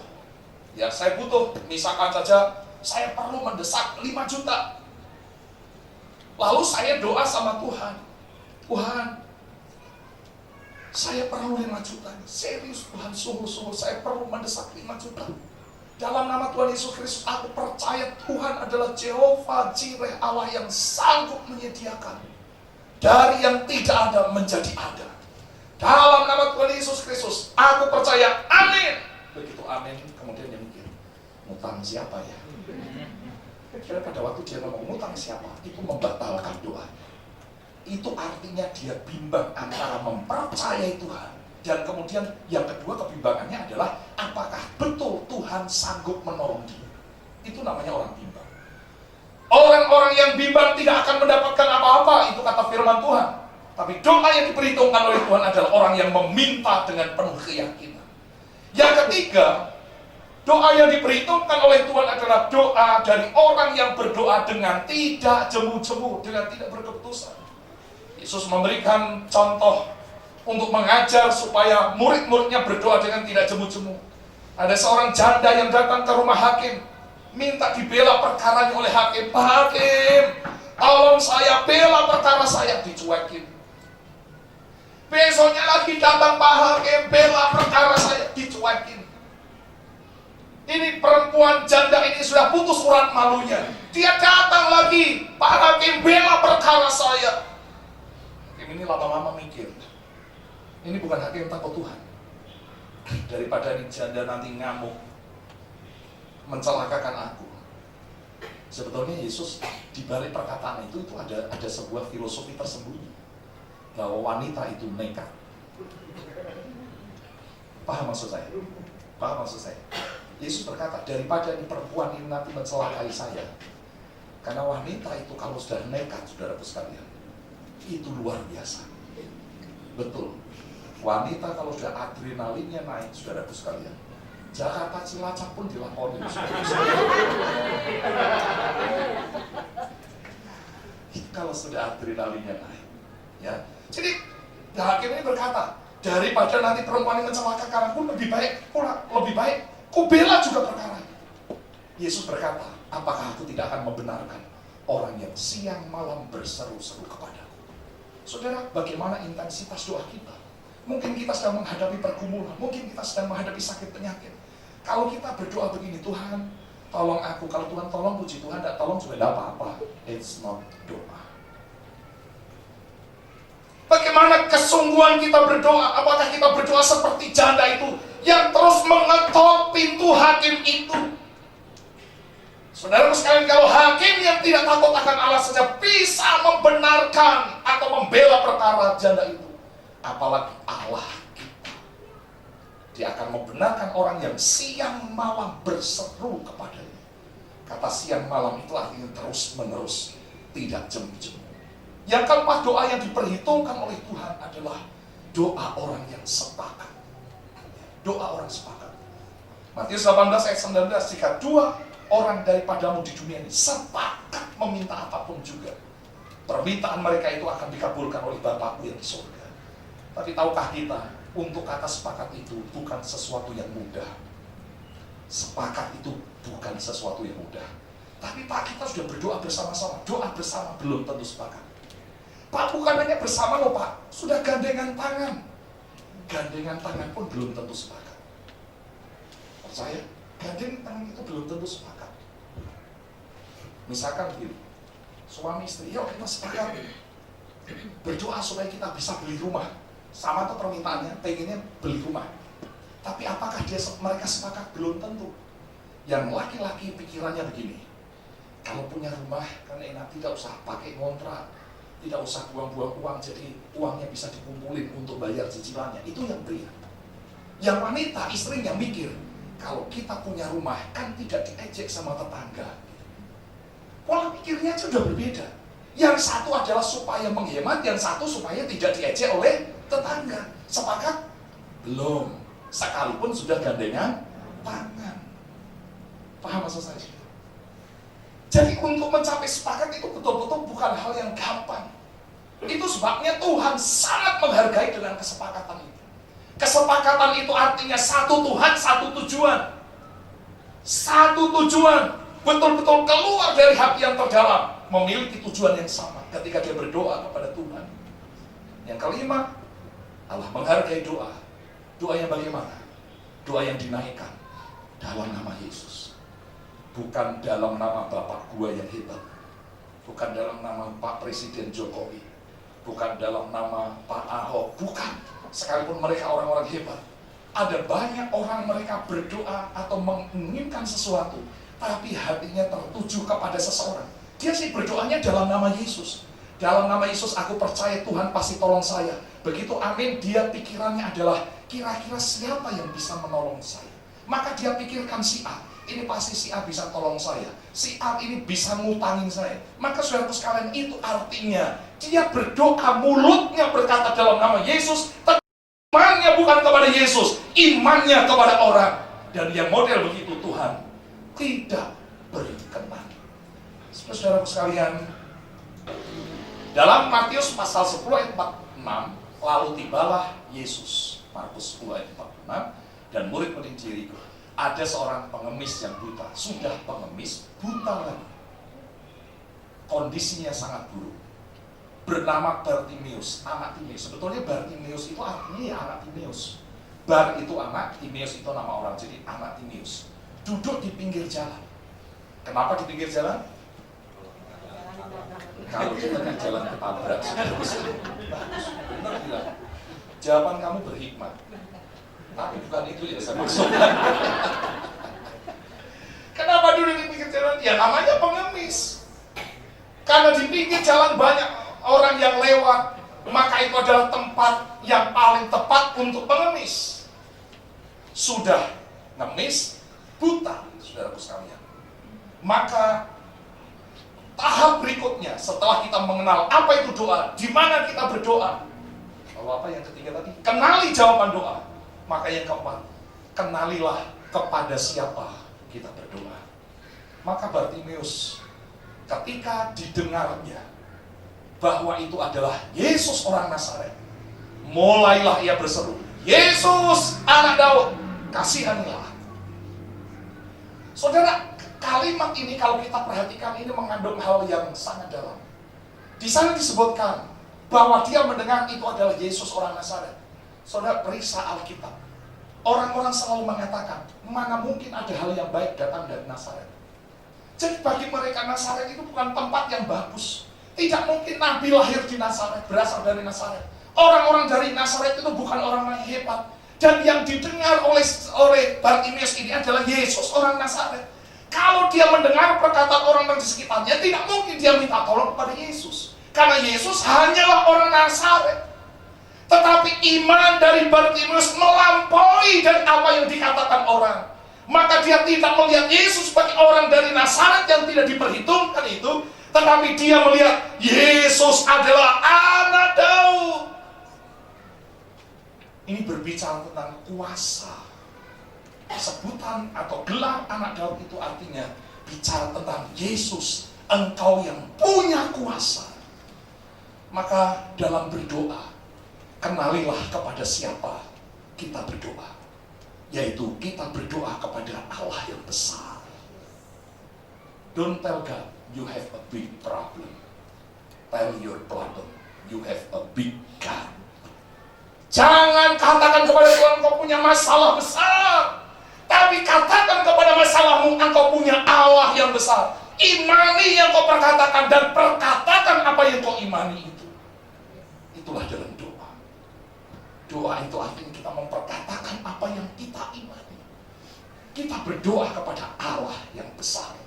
misalkan saja saya perlu mendesak 5 juta. Lalu saya doa sama Tuhan, Tuhan, saya perlu 5 juta. Serius Tuhan, sungguh-sungguh saya perlu mendesak 5 juta. Dalam nama Tuhan Yesus Kristus, aku percaya Tuhan adalah Jehovah Jireh, Allah yang sanggup menyediakan dari yang tidak ada menjadi ada. Dalam nama Tuhan Yesus Kristus, aku percaya, amin. Begitu amin, kemudian dia mikir, ngutang siapa ya? Kira pada waktu dia ngomong ngutang siapa, itu membatalkan doa. Itu artinya dia bimbang antara mempercayai Tuhan, dan kemudian yang kedua kebimbangannya adalah apakah betul Tuhan sanggup menolong dia. Itu namanya orang bimbang. Orang-orang yang bimbang tidak akan mendapatkan apa-apa, itu kata firman Tuhan. Tapi doa yang diperhitungkan oleh Tuhan adalah orang yang meminta dengan penuh keyakinan. Yang ketiga, doa yang diperhitungkan oleh Tuhan adalah doa dari orang yang berdoa dengan tidak jemu-jemu, dengan tidak berkeputusan. Yesus memberikan contoh untuk mengajar supaya murid-muridnya berdoa dengan tidak jemu-jemu. Ada seorang janda yang datang ke rumah hakim, minta dibela perkaranya oleh hakim. Pak Hakim, tolong saya bela perkara saya, dicuekin. Besoknya lagi datang Pak Hakim, bela perkara saya, dicuekin. Ini perempuan janda ini sudah putus urat malunya. Dia datang lagi, Pak Hakim bela perkara saya. Hakim ini lama-lama mikir, ini bukan hakim takut Tuhan. Daripada ini janda nanti ngamuk, mencelakakan aku. Sebetulnya Yesus di balik perkataan itu ada sebuah filosofi tersembunyi, bahwa wanita itu nekat. Paham maksud saya? Paham maksud saya? Yesus berkata, daripada ini perempuan ini nanti mencelakai saya. Karena wanita itu kalau sudah nekat, saudaraku sekalian, itu luar biasa. Betul. Wanita kalau sudah adrenalinnya naik, saudaraku sekalian, Jakarta Cilacap pun dilaporin. Kalau sudah adrenalinnya naik, ya. Jadi hakim ini berkata, daripada nanti perempuan ini mencelakakan aku, lebih baik ku bela juga perkara. Yesus berkata, apakah aku tidak akan membenarkan orang yang siang malam berseru-seru kepadaku? Saudara, bagaimana intensitas doa kita? Mungkin kita sedang menghadapi pergumulan, mungkin kita sedang menghadapi sakit penyakit. Kalau kita berdoa begini, Tuhan tolong aku. Kalau Tuhan tolong, puji Tuhan. Tidak tolong juga tidak apa-apa. It's not doa. Bagaimana kesungguhan kita berdoa? Apakah kita berdoa seperti janda itu yang terus mengetok pintu hakim itu? Saudara sekalian, kalau hakim yang tidak takut akan Allah saja bisa membenarkan atau membela perkara janda itu, apalagi Allah kita. Dia akan membenarkan orang yang siang malam berseru kepadanya. Kata siang malam itu artinya terus menerus, tidak jemu-jemu. Yang keempat, doa yang diperhitungkan oleh Tuhan adalah doa orang yang sepakat. Doa orang sepakat. Matius 18 ayat 19, jika dua orang daripadamu di dunia ini sepakat meminta apapun juga, permintaan mereka itu akan dikabulkan oleh Bapakku yang di surga. Tapi tahukah kita, untuk kata sepakat itu bukan sesuatu yang mudah. Sepakat itu bukan sesuatu yang mudah. Tapi Pak, kita sudah berdoa bersama-sama. Doa bersama belum tentu sepakat. Pak, bukan hanya bersama loh Pak, sudah gandengan tangan. Gandengan tangan pun belum tentu sepakat. Percaya? Gandengan tangan itu belum tentu sepakat. Misalkan begini, suami istri, yuk kita sepakat berdoa supaya kita bisa beli rumah. Sama tuh permintaannya, pengennya beli rumah. Tapi apakah mereka sepakat? Belum tentu. Yang laki-laki pikirannya begini, kalau punya rumah kan enak, tidak usah pakai kontrak, tidak usah buang-buang uang, jadi uangnya bisa dikumpulin untuk bayar cicilannya. Itu yang pria. Yang wanita, istrinya mikir, kalau kita punya rumah kan tidak diejek sama tetangga. Pola pikirnya sudah berbeda. Yang satu adalah supaya menghemat, yang satu supaya tidak diejek oleh tetangga. Sepakat? Belum. Sekalipun sudah gandengan tangan. Paham maksud saya? Jadi untuk mencapai sepakat itu betul-betul bukan hal yang gampang. Itu sebabnya Tuhan sangat menghargai dengan kesepakatan itu. Kesepakatan itu artinya satu Tuhan, satu tujuan. Satu tujuan. Betul-betul keluar dari hati yang terdalam, memiliki tujuan yang sama ketika dia berdoa kepada Tuhan. Yang kelima, Allah menghargai doa. Doa yang bagaimana? Doa yang dinaikkan dalam nama Yesus. Bukan dalam nama Bapak gua yang hebat. Bukan dalam nama Pak Presiden Jokowi. Bukan dalam nama Pak Ahok. Bukan. Sekalipun mereka orang-orang hebat. Ada banyak orang mereka berdoa atau menginginkan sesuatu, tapi hatinya tertuju kepada seseorang. Dia sih berdoanya dalam nama Yesus. Dalam nama Yesus aku percaya Tuhan pasti tolong saya. Begitu amin, dia pikirannya adalah kira-kira siapa yang bisa menolong saya. Maka dia pikirkan si A. Ini pasti si A bisa tolong saya. Si A ini bisa ngutangin saya. Maka saudaraku sekalian, itu artinya dia berdoa, mulutnya berkata dalam nama Yesus, imannya bukan kepada Yesus, imannya kepada orang. Dan yang model begitu Tuhan tidak berkenan. Saudaraku sekalian, dalam Matius pasal 10 ayat 46, lalu tibalah Yesus, Markus 10 ayat 46, dan murid-murid Yeriko. Ada seorang pengemis yang buta, sudah pengemis, buta lagi. Kondisinya sangat buruk. Bernama Bartimeus, anak Timeus. Sebetulnya Bartimeus itu artinya ya anak Timeus. Bar itu anak, Timeus itu nama orang, jadi anak Timeus. Duduk di pinggir jalan. Kenapa di pinggir jalan? Kalau di tengah jalan ketabrak. Bagus, benar bilang. Jawaban kamu berhikmat. Tapi bukan itu yang saya maksudkan. Kenapa duduk di pinggir jalan? Ya namanya pengemis. Karena di pinggir jalan banyak orang yang lewat, maka itu adalah tempat yang paling tepat untuk pengemis. Sudah ngemis, buta, saudaraku sekalian. Maka tahap berikutnya setelah kita mengenal apa itu doa, di mana kita berdoa. Lalu apa yang ketiga tadi? Kenali jawaban doa. Maka yang keempat, kenalilah kepada siapa kita berdoa. Maka Bartimeus ketika didengarnya bahwa itu adalah Yesus orang Nazaret, mulailah ia berseru, Yesus anak Daud, kasihanilah. Saudara, kalimat ini kalau kita perhatikan ini mengandung hal yang sangat dalam. Di sana disebutkan bahwa dia mendengar itu adalah Yesus orang Nazaret. Saudara, periksa Alkitab. Orang-orang selalu mengatakan, mana mungkin ada hal yang baik datang dari Nazaret. Jadi bagi mereka Nazaret itu bukan tempat yang bagus. Tidak mungkin Nabi lahir di Nazaret, berasal dari Nazaret. Orang-orang dari Nazaret itu bukan orang yang hebat. Dan yang didengar oleh Bartimeus ini adalah Yesus orang Nazaret. Kalau dia mendengar perkataan orang di sekitarnya, tidak mungkin dia minta tolong kepada Yesus. Karena Yesus hanyalah orang Nazaret. Tetapi iman dari Bartimeus melampaui dari apa yang dikatakan orang. Maka dia tidak melihat Yesus sebagai orang dari Nazaret yang tidak diperhitungkan itu. Tetapi dia melihat Yesus adalah anak Daud. Ini berbicara tentang kuasa. Sebutan atau gelar anak Daud itu artinya bicara tentang Yesus, engkau yang punya kuasa. Maka dalam berdoa, kenalilah kepada siapa kita berdoa. Yaitu kita berdoa kepada Allah yang besar. Don't tell God you have a big problem. Tell your problem you have a big God. Jangan katakan kepada Tuhan engkau punya masalah besar. Tapi katakan kepada masalahmu engkau punya Allah yang besar. Imani yang kau perkatakan dan perkatakan apa yang kau imani itu. Itulah dalam doa. Doa itu artinya kita memperkatakan apa yang kita imani. Kita berdoa kepada Allah yang besar.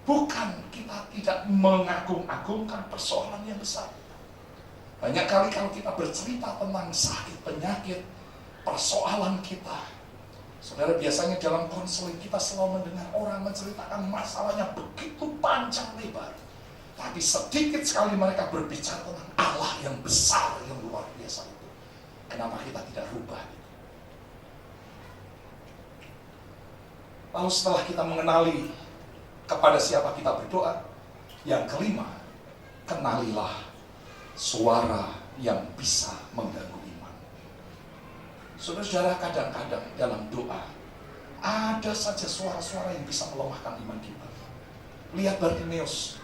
Bukan kita tidak mengagung-agungkan persoalan yang besar. Banyak kali kalau kita bercerita tentang sakit, penyakit, persoalan kita. Saudara, biasanya dalam konseling kita selalu mendengar orang menceritakan masalahnya begitu panjang lebar. Tapi sedikit sekali mereka berbicara tentang Allah yang besar, yang luar biasa itu. Kenapa kita tidak rubah? Lalu setelah kita mengenali kepada siapa kita berdoa, yang kelima, kenalilah suara yang bisa mengganggu iman. Saudara-saudara, kadang-kadang dalam doa ada saja suara-suara yang bisa melemahkan iman kita. Lihat Bartimeus,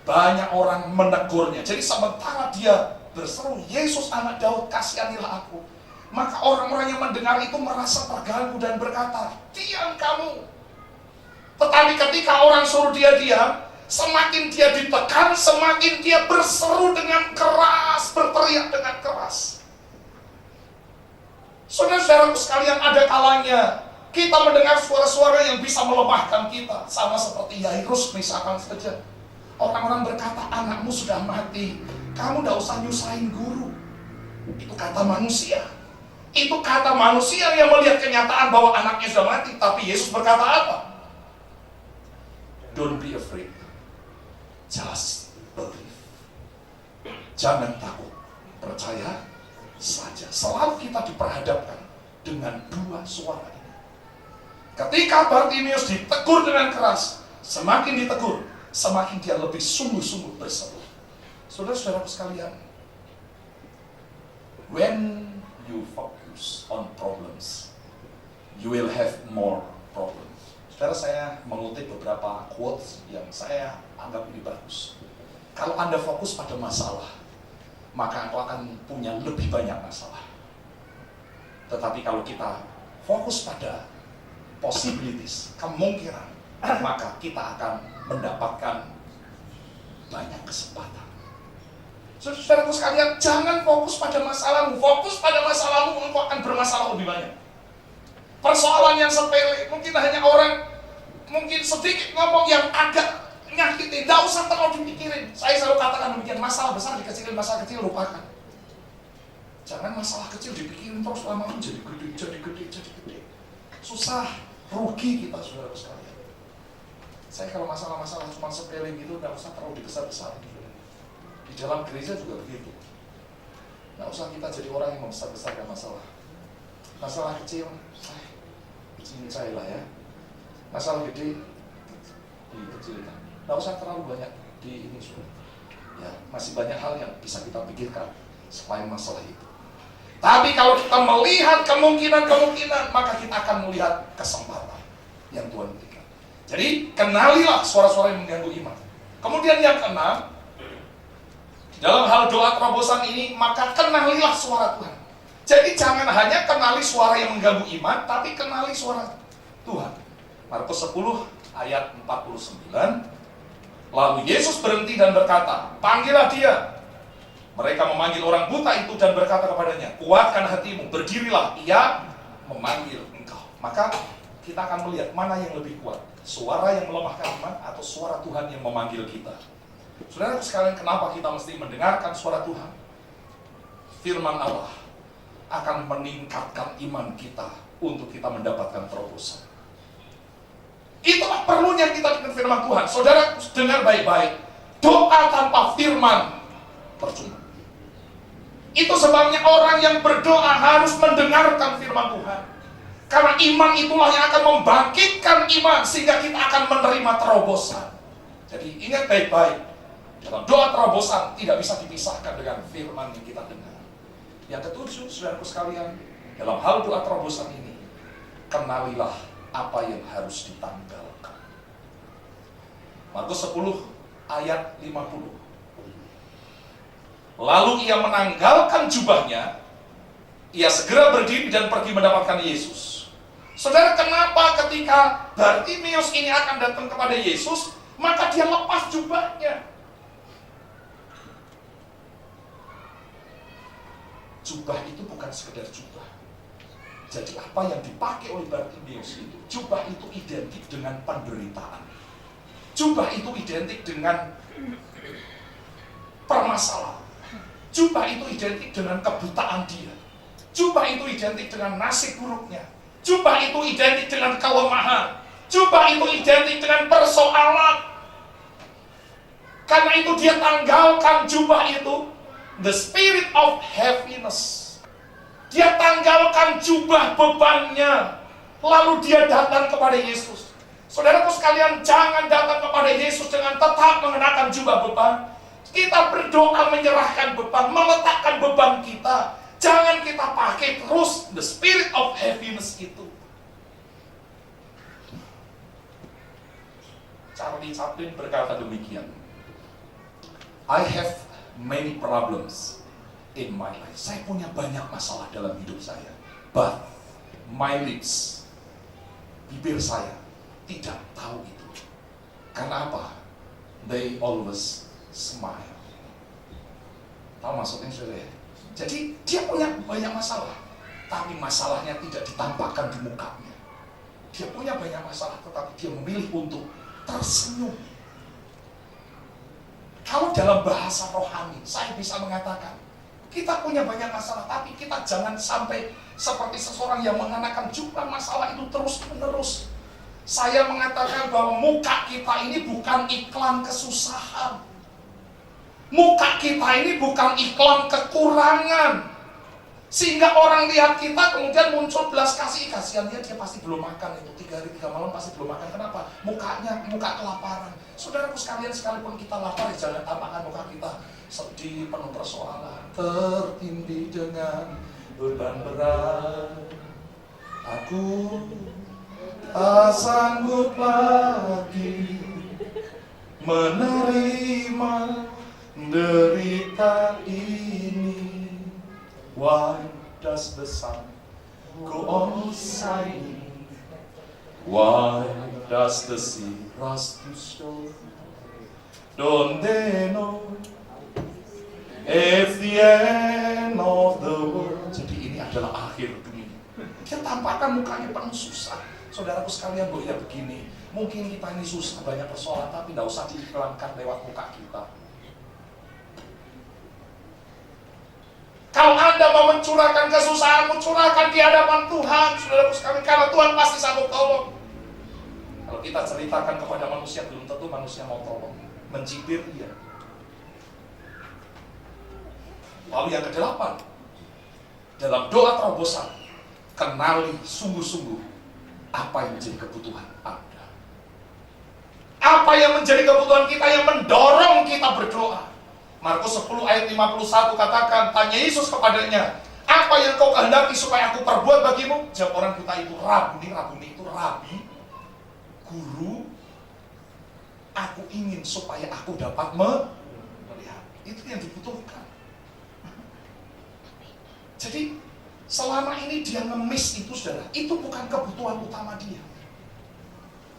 banyak orang menegurnya. Jadi sementara dia berseru, Yesus anak Daud, kasihanilah aku, maka orang-orang yang mendengar itu merasa terganggu dan berkata, diam kamu. Tetapi ketika orang suruh dia diam, semakin dia ditekan, semakin dia berseru dengan keras, berteriak dengan keras. Saudara-saudaraku sekalian, ada kalanya kita mendengar suara-suara yang bisa melemahkan kita. Sama seperti Yairus misalkan saja. Orang-orang berkata, anakmu sudah mati, kamu tidak usah nyusahin guru. Itu kata manusia. Itu kata manusia yang melihat kenyataan bahwa anaknya sudah mati. Tapi Yesus berkata apa? Don't be afraid. Just believe. Jangan takut. Percaya saja. Selalu kita diperhadapkan dengan dua suara ini. Ketika Bartimeus ditegur dengan keras, semakin ditegur, semakin dia lebih sungguh-sungguh berseru. Saudara-saudaraku sekalian, when you focus on problems, you will have more problems. Saudara, saya mengutip beberapa quotes yang saya anggap ini bagus. Kalau Anda fokus pada masalah, maka Anda akan punya lebih banyak masalah. Tetapi kalau kita fokus pada possibilities, kemungkinan, maka kita akan mendapatkan banyak kesempatan. Saudaraku sekalian, jangan fokus pada masalahmu. Fokus pada masalahmu, engkau akan bermasalah lebih banyak. Persoalan yang sepele, mungkin hanya orang, mungkin sedikit ngomong yang agak nyakitin, tidak usah terlalu dipikirin. Saya selalu katakan demikian, masalah besar dikecilin, masalah kecil lupakan. Jangan masalah kecil dipikirin terus lama-lama jadi gede. Susah, rugi kita, saudara sekalian. Saya kalau masalah-masalah cuma sepele gitu, tidak usah terlalu dibesar-besarin. Di dalam gereja juga begitu. Tidak usah kita jadi orang yang membesar-besarkan masalah. Masalah kecil, cincai lah ya. Masalah gede, dikecilkan. Tidak usah terlalu banyak di ini sudah. Ya, masih banyak hal yang bisa kita pikirkan selain masalah itu. Tapi kalau kita melihat kemungkinan-kemungkinan, maka kita akan melihat kesempatan yang Tuhan berikan. Jadi kenalilah suara-suara yang mengganggu iman. Kemudian yang keenam, dalam hal doa terobosan ini, maka kenalilah suara Tuhan. Jadi jangan hanya kenali suara yang mengganggu iman, tapi kenali suara Tuhan. Markus 10 ayat 49. Lalu Yesus berhenti dan berkata, panggillah dia. Mereka memanggil orang buta itu dan berkata kepadanya, kuatkan hatimu, berdirilah, ia memanggil engkau. Maka kita akan melihat mana yang lebih kuat, suara yang melemahkan iman atau suara Tuhan yang memanggil kita. Saudara sekalian, kenapa kita mesti mendengarkan suara Tuhan? Firman Allah akan meningkatkan iman kita untuk kita mendapatkan terobosan. Itulah perlunya kita dengan firman Tuhan. Saudara, dengar baik-baik. Doa tanpa firman percuma. Itu sebabnya orang yang berdoa harus mendengarkan firman Tuhan. Karena iman itulah yang akan membangkitkan iman sehingga kita akan menerima terobosan. Jadi ingat baik-baik. Dalam doa terobosan tidak bisa dipisahkan dengan firman yang kita dengar. Yang ketujuh, saudaraku sekalian, dalam hal doa terobosan ini, kenalilah apa yang harus ditanggalkan. Markus 10 ayat 50. Lalu ia menanggalkan jubahnya, ia segera berdiri dan pergi mendapatkan Yesus. Saudara, kenapa ketika Bartimeus ini akan datang kepada Yesus, maka dia lepas jubahnya? Jubah itu bukan sekedar jubah. Jadi apa yang dipakai oleh Bartimeus itu, jubah itu identik dengan penderitaan. Jubah itu identik dengan permasalahan. Jubah itu identik dengan kebutaan dia. Jubah itu identik dengan nasib buruknya. Jubah itu identik dengan kelemahan. Jubah itu identik dengan persoalan. Karena itu dia tanggalkan jubah itu, the spirit of heaviness. Dia tanggalkan jubah bebannya, lalu dia datang kepada Yesus. Saudaraku sekalian, jangan datang kepada Yesus dengan tetap mengenakan jubah beban. Kita berdoa menyerahkan beban, meletakkan beban kita. Jangan kita pakai terus the spirit of heaviness itu. Charlie Chaplin berkata demikian, I have many problems in my life. Saya punya banyak masalah dalam hidup saya. But my lips, bibir saya tidak tahu itu. Karena apa? They always smile. Tahu maksudnya saudara? Jadi dia punya banyak masalah, tapi masalahnya tidak ditampakkan di mukanya. Dia punya banyak masalah, tetapi dia memilih untuk tersenyum. Kalau dalam bahasa rohani, saya bisa mengatakan, kita punya banyak masalah, tapi kita jangan sampai seperti seseorang yang mengenakan jubah masalah itu terus-menerus. Saya mengatakan bahwa muka kita ini bukan iklan kesusahan. Muka kita ini bukan iklan kekurangan. Sehingga orang lihat kita kemudian muncul belas kasih. Kasihan dia pasti belum makan itu 3 hari 3 malam pasti belum makan. Kenapa? Muka kelaparan. Saudaraku sekalian, sekalipun kita lapar, jangan tampakkan muka kita sedih, penuh persoalan, tertindih dengan beban berat. Aku tak sanggup lagi menerima derita ini. Why does the sun go on shining? Why does the sea rush to shore? Don't they know it's the end of the world? Jadi ini adalah akhir dunia. Dia tampakkan mukanya penuh susah. Saudaraku sekalian, bu, ya begini. Mungkin kita ini susah, banyak persoalan, tapi tidak usah diiklankan lewat muka kita. Kalau Anda mau mencurahkan kesusahanmu, curahkan di hadapan Tuhan, saudaraku sekalian, karena Tuhan pasti sanggup tolong. Kalau kita ceritakan kepada manusia, belum tentu manusia mau tolong. Mencibir dia. Lalu yang ke-8, dalam doa terobosan, kenali sungguh-sungguh apa yang menjadi kebutuhan Anda. Apa yang menjadi kebutuhan kita yang mendorong kita berdoa. Markus 10 ayat 51 katakan, tanya Yesus kepadanya, apa yang kau kehendaki supaya aku perbuat bagimu? Jawab orang buta itu, Rabuni itu rabi, guru, aku ingin supaya aku dapat melihat. Itu yang dibutuhkan. Jadi selama ini dia ngemis itu, saudara, itu bukan kebutuhan utama dia.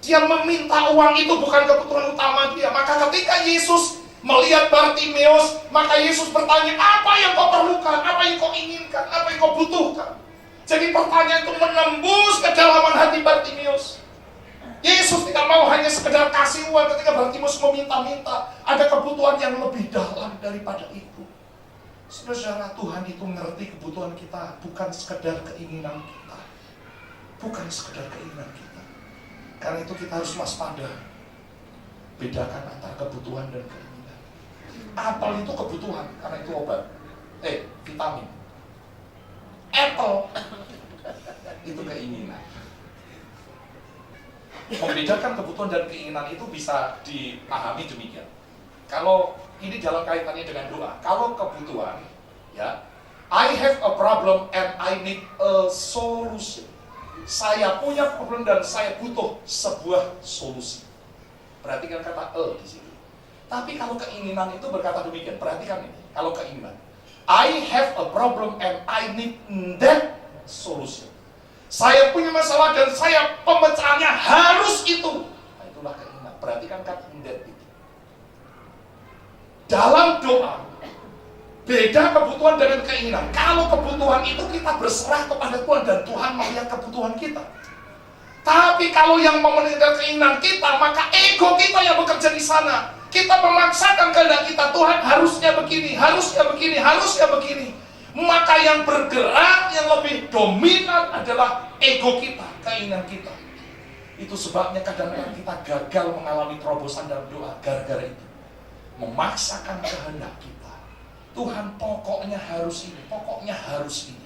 Dia meminta uang, itu bukan kebutuhan utama dia. Maka ketika Yesus melihat Bartimeus, maka Yesus bertanya, apa yang kau perlukan, apa yang kau inginkan, apa yang kau butuhkan. Jadi pertanyaan itu menembus kedalaman hati Bartimeus. Yesus tidak mau hanya sekedar kasih uang ketika Bartimeus meminta-minta. Ada kebutuhan yang lebih dalam daripada itu. Saudara, Tuhan itu mengerti kebutuhan kita, bukan sekedar keinginan kita. Bukan sekedar keinginan kita. Karena itu kita harus waspada. Bedakan antara kebutuhan dan keinginan. Apel itu kebutuhan, karena itu obat. Vitamin. Apple itu keinginan. Membedakan kebutuhan dan keinginan itu bisa dipahami demikian. Kalau ini dalam kaitannya dengan doa. Kalau kebutuhan, ya, I have a problem and I need a solution. Saya punya problem dan saya butuh sebuah solusi. Perhatikan kata di sini. Tapi kalau keinginan itu berkata demikian, perhatikan ini. Kalau keinginan, I have a problem and I need that solution. Saya punya masalah dan saya pemecahannya harus itu. Nah, itulah keinginan. Perhatikan kata that itu. Dalam doa, beda kebutuhan dengan keinginan. Kalau kebutuhan itu kita berserah kepada Tuhan dan Tuhan melihat kebutuhan kita. Tapi kalau yang memenuhi keinginan kita, maka ego kita yang bekerja di sana. Kita memaksakan kehendak kita, Tuhan harusnya begini, harusnya begini, harusnya begini. maka yang bergerak, yang lebih dominan adalah ego kita, keinginan kita. Itu sebabnya kadang-kadang kita gagal mengalami terobosan dalam doa gara-gara itu. Memaksakan kehendak kita. Tuhan pokoknya harus ini, pokoknya harus ini.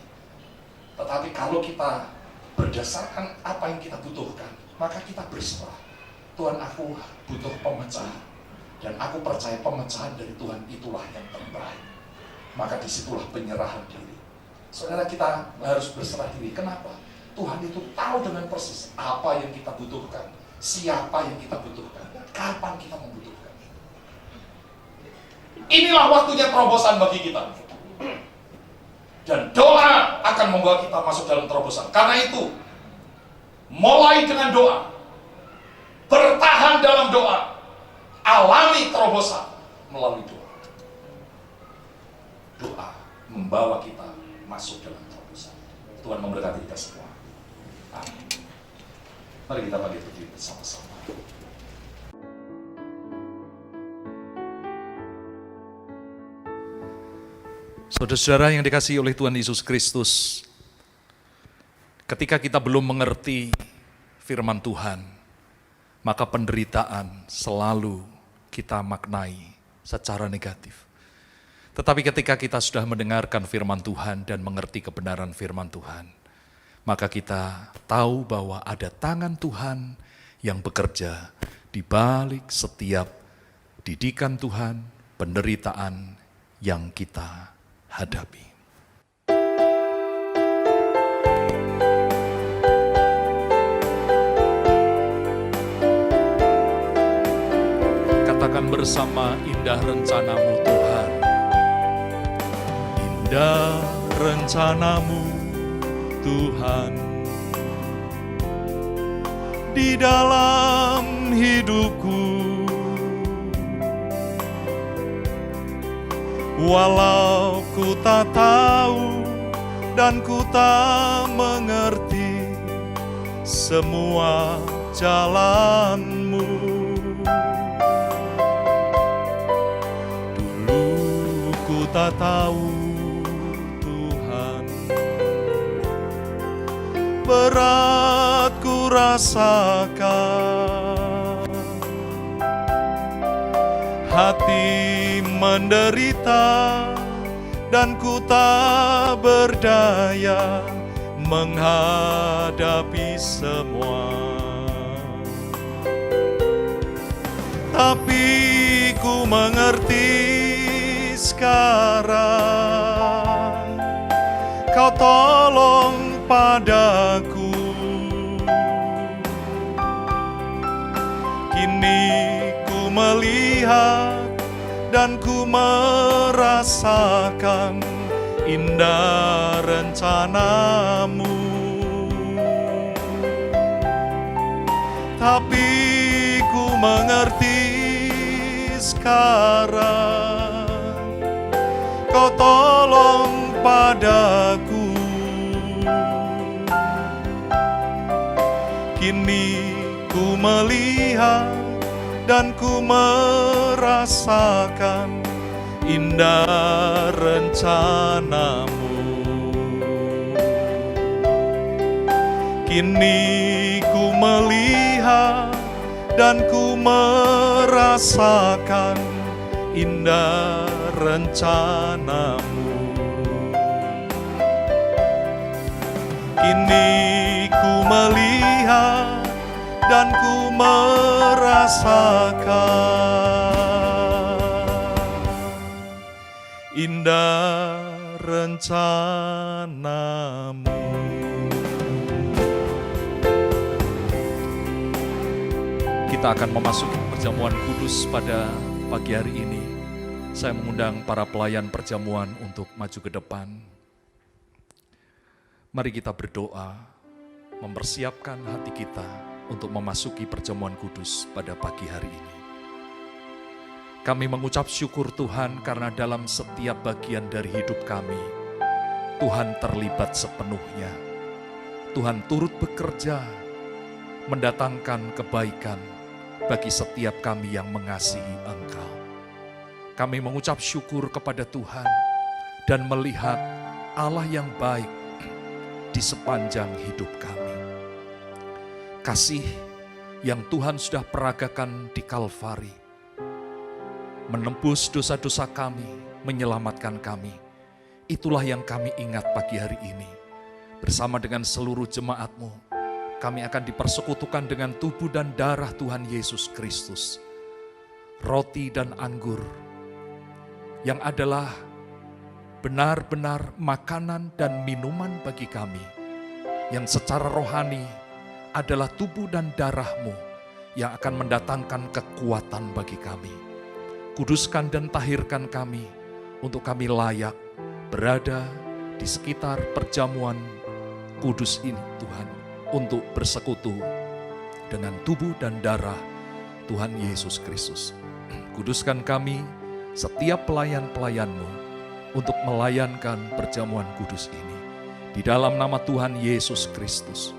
Tetapi kalau kita berdasarkan apa yang kita butuhkan, maka kita berserah. Tuhan, aku butuh pemecahan. Dan aku percaya pemecahan dari Tuhan itulah yang terbaik. Maka disitulah penyerahan diri. Saudara, kita harus berserah diri. Kenapa? Tuhan itu tahu dengan persis apa yang kita butuhkan, siapa yang kita butuhkan, dan kapan kita membutuhkan. Inilah waktunya terobosan bagi kita. Dan doa akan membawa kita masuk dalam terobosan. Karena itu, mulai dengan doa, bertahan dalam doa, alami terobosan melalui doa. Doa membawa kita masuk dalam terobosan. Tuhan memberkati kita semua. Amin. Mari kita bagi berdiri bersama-sama. Saudara-saudara yang dikasihi oleh Tuhan Yesus Kristus, ketika kita belum mengerti firman Tuhan, maka penderitaan selalu kita maknai secara negatif. Tetapi ketika kita sudah mendengarkan firman Tuhan dan mengerti kebenaran firman Tuhan, maka kita tahu bahwa ada tangan Tuhan yang bekerja di balik setiap didikan Tuhan, penderitaan yang kita hadapi. Katakan bersama, indah rencanamu Tuhan. Indah rencanamu Tuhan di dalam hidupku, walau ku tak tahu dan ku tak mengerti semua jalanmu. Dulu ku tak tahu Tuhan, berat ku rasakan, hati menderita dan ku tak berdaya menghadapi semua. Tapi ku mengerti sekarang, Kau tolong padaku. Kini ku melihat dan ku merasakan indah rencanamu. Tapi ku mengerti sekarang, Kau tolong padaku. Kini ku melihat dan ku merasakan indah rencanamu. Kini ku melihat dan ku merasakan indah rencanamu. Kini ku melihat dan ku merasakan indah rencanamu. Kita akan memasuki perjamuan kudus pada pagi hari ini. Saya mengundang para pelayan perjamuan untuk maju ke depan. Mari kita berdoa, mempersiapkan hati kita untuk memasuki perjamuan kudus pada pagi hari ini. Kami mengucap syukur Tuhan karena dalam setiap bagian dari hidup kami, Tuhan terlibat sepenuhnya. Tuhan turut bekerja, mendatangkan kebaikan bagi setiap kami yang mengasihi Engkau. Kami mengucap syukur kepada Tuhan dan melihat Allah yang baik di sepanjang hidup kami. Kasih yang Tuhan sudah peragakan di Kalvari, menembus dosa-dosa kami, menyelamatkan kami. Itulah yang kami ingat pagi hari ini. Bersama dengan seluruh jemaat-Mu, kami akan dipersekutukan dengan tubuh dan darah Tuhan Yesus Kristus. Roti dan anggur yang adalah benar-benar makanan dan minuman bagi kami, yang secara rohani adalah tubuh dan darah-Mu yang akan mendatangkan kekuatan bagi kami. Kuduskan dan tahirkan kami untuk kami layak berada di sekitar perjamuan kudus ini Tuhan, untuk bersekutu dengan tubuh dan darah Tuhan Yesus Kristus. Kuduskan kami setiap pelayan-pelayan-Mu untuk melayankan perjamuan kudus ini. Di dalam nama Tuhan Yesus Kristus,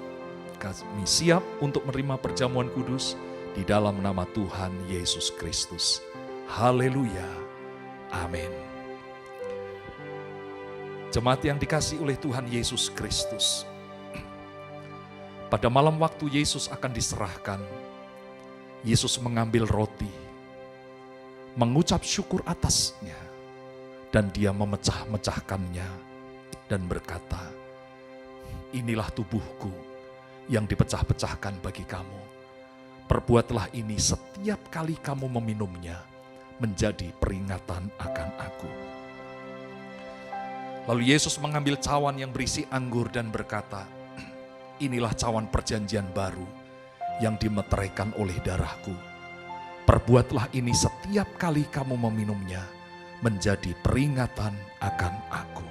kami siap untuk menerima perjamuan kudus di dalam nama Tuhan Yesus Kristus. Haleluya. Amin. Jemaat yang dikasihi oleh Tuhan Yesus Kristus, pada malam waktu Yesus akan diserahkan, Yesus mengambil roti, mengucap syukur atasnya, dan dia memecah-mecahkannya dan berkata, inilah tubuhku yang dipecah-pecahkan bagi kamu. Perbuatlah ini setiap kali kamu meminumnya, menjadi peringatan akan aku. Lalu Yesus mengambil cawan yang berisi anggur dan berkata, inilah cawan perjanjian baru yang dimeteraikan oleh darahku. Perbuatlah ini setiap kali kamu meminumnya, menjadi peringatan akan aku.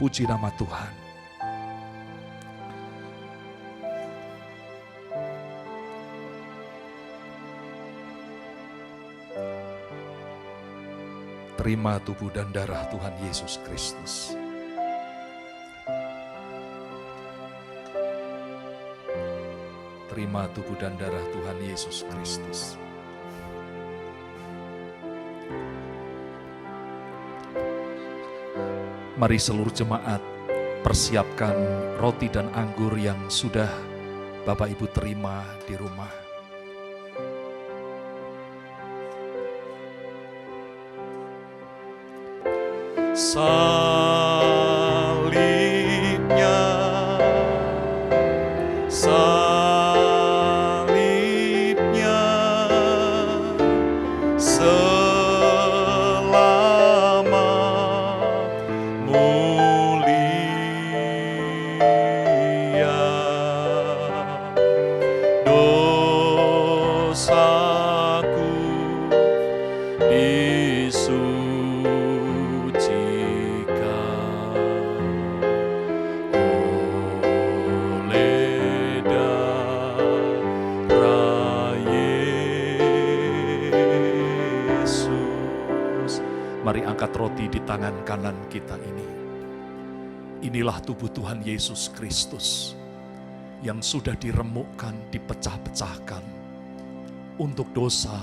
Puji nama Tuhan. Terima tubuh dan darah Tuhan Yesus Kristus. Terima tubuh dan darah Tuhan Yesus Kristus. Mari seluruh jemaat persiapkan roti dan anggur yang sudah Bapak Ibu terima di rumah. Salibnya, salibnya, selamat mulia, dosaku Mari angkat roti di tangan kanan kita ini. Inilah tubuh Tuhan Yesus Kristus yang sudah diremukkan, dipecah-pecahkan untuk dosa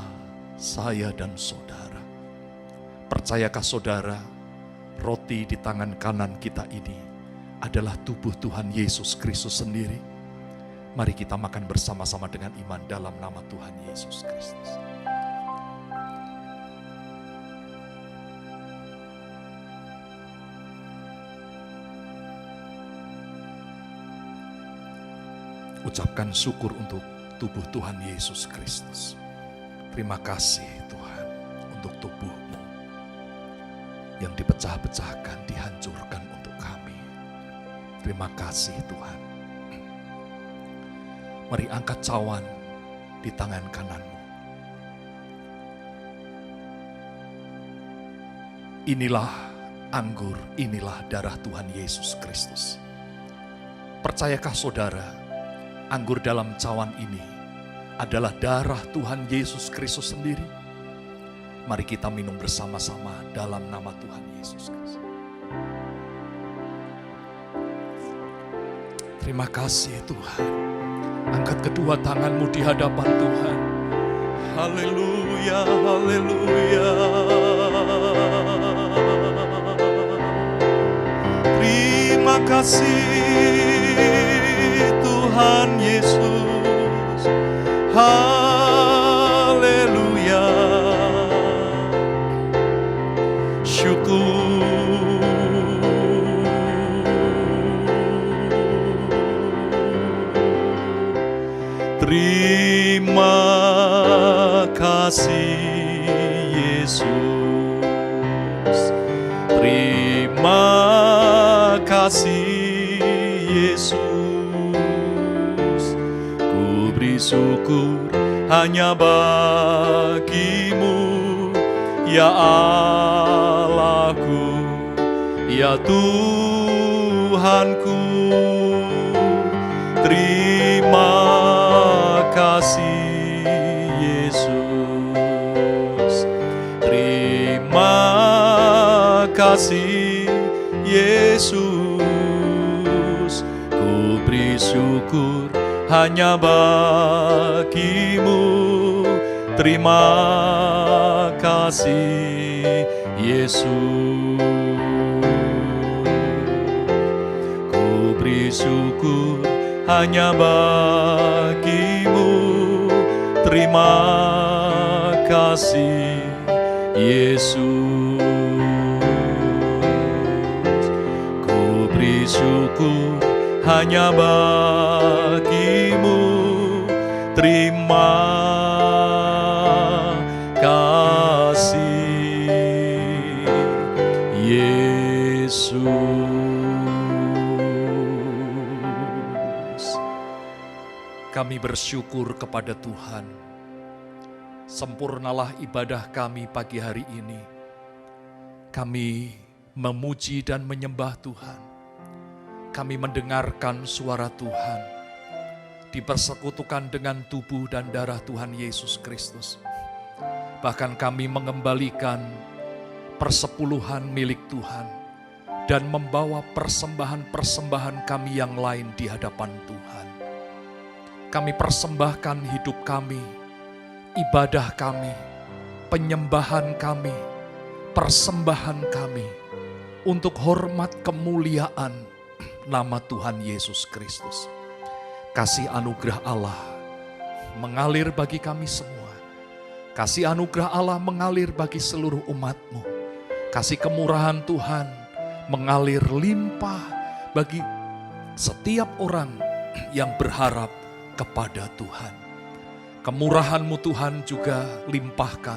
saya dan saudara. Percayakah saudara, roti di tangan kanan kita ini adalah tubuh Tuhan Yesus Kristus sendiri? Mari kita makan bersama-sama dengan iman dalam nama Tuhan Yesus Kristus. Ucapkan syukur untuk tubuh Tuhan Yesus Kristus. Terima kasih Tuhan untuk tubuh-Mu yang dipecah-pecahkan, dihancurkan untuk kami. Terima kasih Tuhan. Mari angkat cawan di tangan kanan-Mu. Inilah anggur, inilah darah Tuhan Yesus Kristus. Percayakah saudara, anggur dalam cawan ini adalah darah Tuhan Yesus Kristus sendiri? Mari kita minum bersama-sama dalam nama Tuhan Yesus Kristus. Terima kasih Tuhan. Angkat kedua tanganmu di hadapan Tuhan. Haleluya, haleluya. kasih Tuhan Yesus. Haleluya. Syukur. Terima kasih Yesus. Terima kasih Yesus. Ku beri syukur hanya bagimu, ya Allahku, ya Tuhanku. Terima kasih Yesus. Terima kasih Yesus. Ku beri syukur hanya bagimu. Terima kasih Yesus. Ku beri syukur hanya bagimu. Terima kasih Yesus. Ku beri syukur hanya bagimu. Terima kasih Yesus. Kami bersyukur kepada Tuhan. Sempurnalah ibadah kami pagi hari ini. Kami memuji dan menyembah Tuhan. Kami mendengarkan suara Tuhan, dipersekutukan dengan tubuh dan darah Tuhan Yesus Kristus. Bahkan kami mengembalikan persepuluhan milik Tuhan dan membawa persembahan-persembahan kami yang lain di hadapan Tuhan. Kami persembahkan hidup kami, ibadah kami, penyembahan kami, persembahan kami untuk hormat kemuliaan nama Tuhan Yesus Kristus. Kasih anugerah Allah mengalir bagi kami semua. Kasih anugerah Allah mengalir bagi seluruh umat-Mu. Kasih kemurahan Tuhan mengalir limpah bagi setiap orang yang berharap kepada Tuhan. Kemurahan-Mu Tuhan juga limpahkan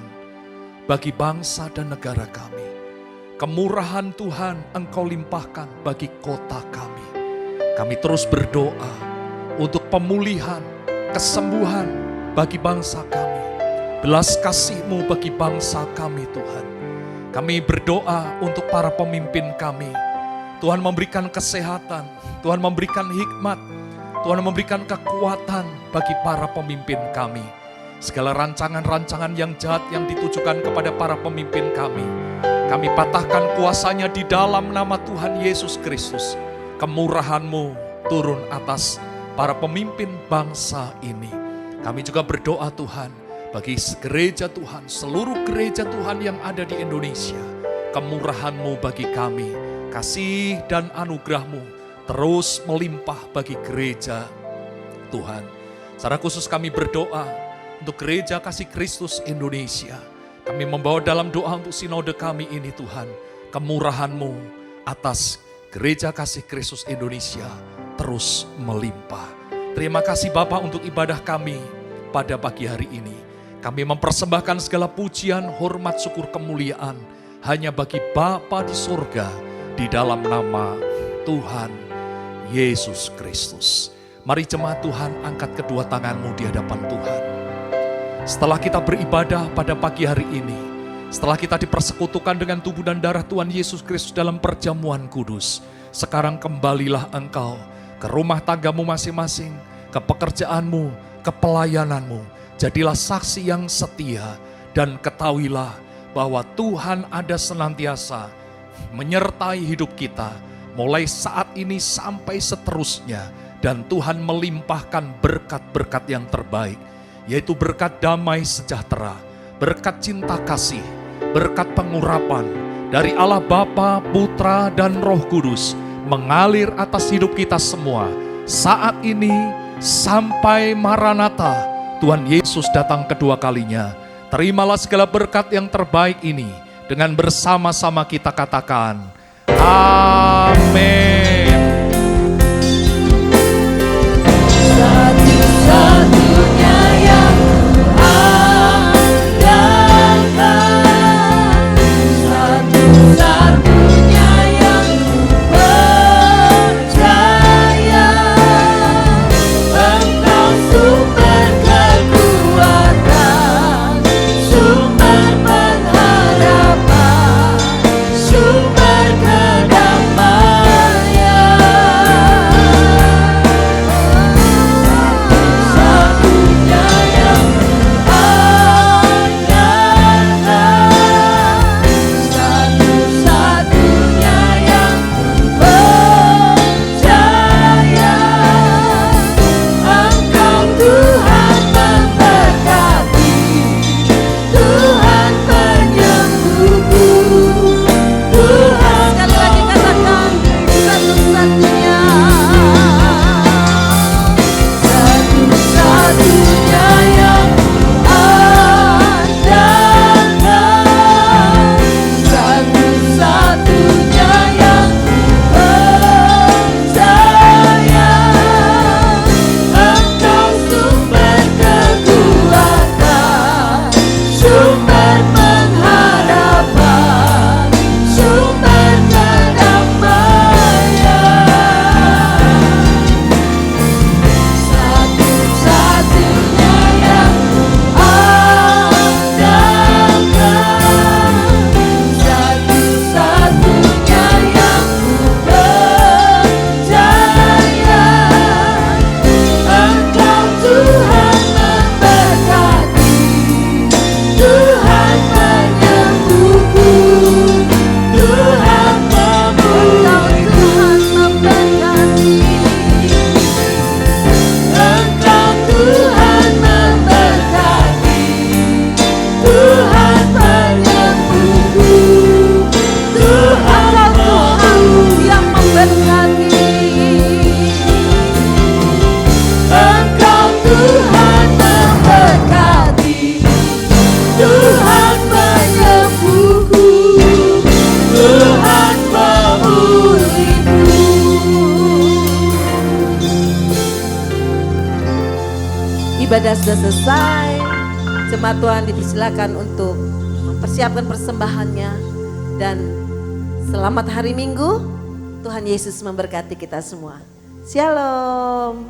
bagi bangsa dan negara kami. Kemurahan Tuhan Engkau limpahkan bagi kota kami. Kami terus berdoa untuk pemulihan, kesembuhan bagi bangsa kami. Belas kasih-Mu bagi bangsa kami Tuhan. Kami berdoa untuk para pemimpin kami. Tuhan memberikan kesehatan, Tuhan memberikan hikmat, Tuhan memberikan kekuatan bagi para pemimpin kami. Segala rancangan-rancangan yang jahat yang ditujukan kepada para pemimpin kami patahkan kuasanya di dalam nama Tuhan Yesus Kristus. Kemurahan-Mu turun atas para pemimpin bangsa ini. Kami juga berdoa Tuhan bagi gereja Tuhan, seluruh gereja Tuhan yang ada di Indonesia. Kemurahan-Mu bagi kami, kasih dan anugerah-Mu terus melimpah bagi gereja Tuhan. Secara khusus kami berdoa untuk gereja Kasih Kristus Indonesia. Kami membawa dalam doa untuk sinode kami ini Tuhan. Kemurahan-Mu atas gereja Kasih Kristus Indonesia terus melimpah. Terima kasih Bapa untuk ibadah kami pada pagi hari ini. Kami mempersembahkan segala pujian, hormat, syukur, kemuliaan hanya bagi Bapa di surga di dalam nama Tuhan Yesus Kristus. Mari jemaat Tuhan, angkat kedua tanganmu di hadapan Tuhan. Setelah kita beribadah pada pagi hari ini, setelah kita dipersekutukan dengan tubuh dan darah Tuhan Yesus Kristus dalam perjamuan kudus, sekarang kembalilah engkau ke rumah tanggamu masing-masing, ke pekerjaanmu, ke pelayananmu. Jadilah saksi yang setia dan ketahuilah bahwa Tuhan ada senantiasa menyertai hidup kita mulai saat ini sampai seterusnya, dan Tuhan melimpahkan berkat-berkat yang terbaik, yaitu berkat damai sejahtera, berkat cinta kasih, berkat pengurapan dari Allah Bapa, Putra, dan Roh Kudus mengalir atas hidup kita semua saat ini sampai Maranatha, Tuhan Yesus datang kedua kalinya. Terimalah segala berkat yang terbaik ini dengan bersama-sama kita katakan, amin. Satu-satunya yang kuandalkan, satu-satunya yang kupercaya, Engkau sumber kekuatan, sumber pengharapan, sumber kedamaian. Satunya yang kuandalkan, satu-satunya yang kupercaya, Engkau Tuhan memberkati, Tuhan penyembuhku, Tuhan. Sekali lagi katakan, satu-satunya, satu-satunya yang kuandalkan, satu-satunya yang kupercaya, Engkau sumber kekuatan, sumber pengharapan, sumber kedamaian. Satu-satunya yang kuandalkan, satu-satunya yang kupercaya, Engkau Tuhan memberkati, Tuhan penyembuhku, Tuhan memberkati, Engkau Tuhan memberkati, Tuhan penyembuhku, Tuhan yang memberkati, Engkau Tuhan memberkati, Tuhan penyembuhku, Tuhan pemulihku. Ibadah sudah selesai. Jemaat Tuhan dipersilakan untuk mempersiapkan persembahannya. Dan selamat hari Minggu. Tuhan Yesus memberkati kita semua. Shalom.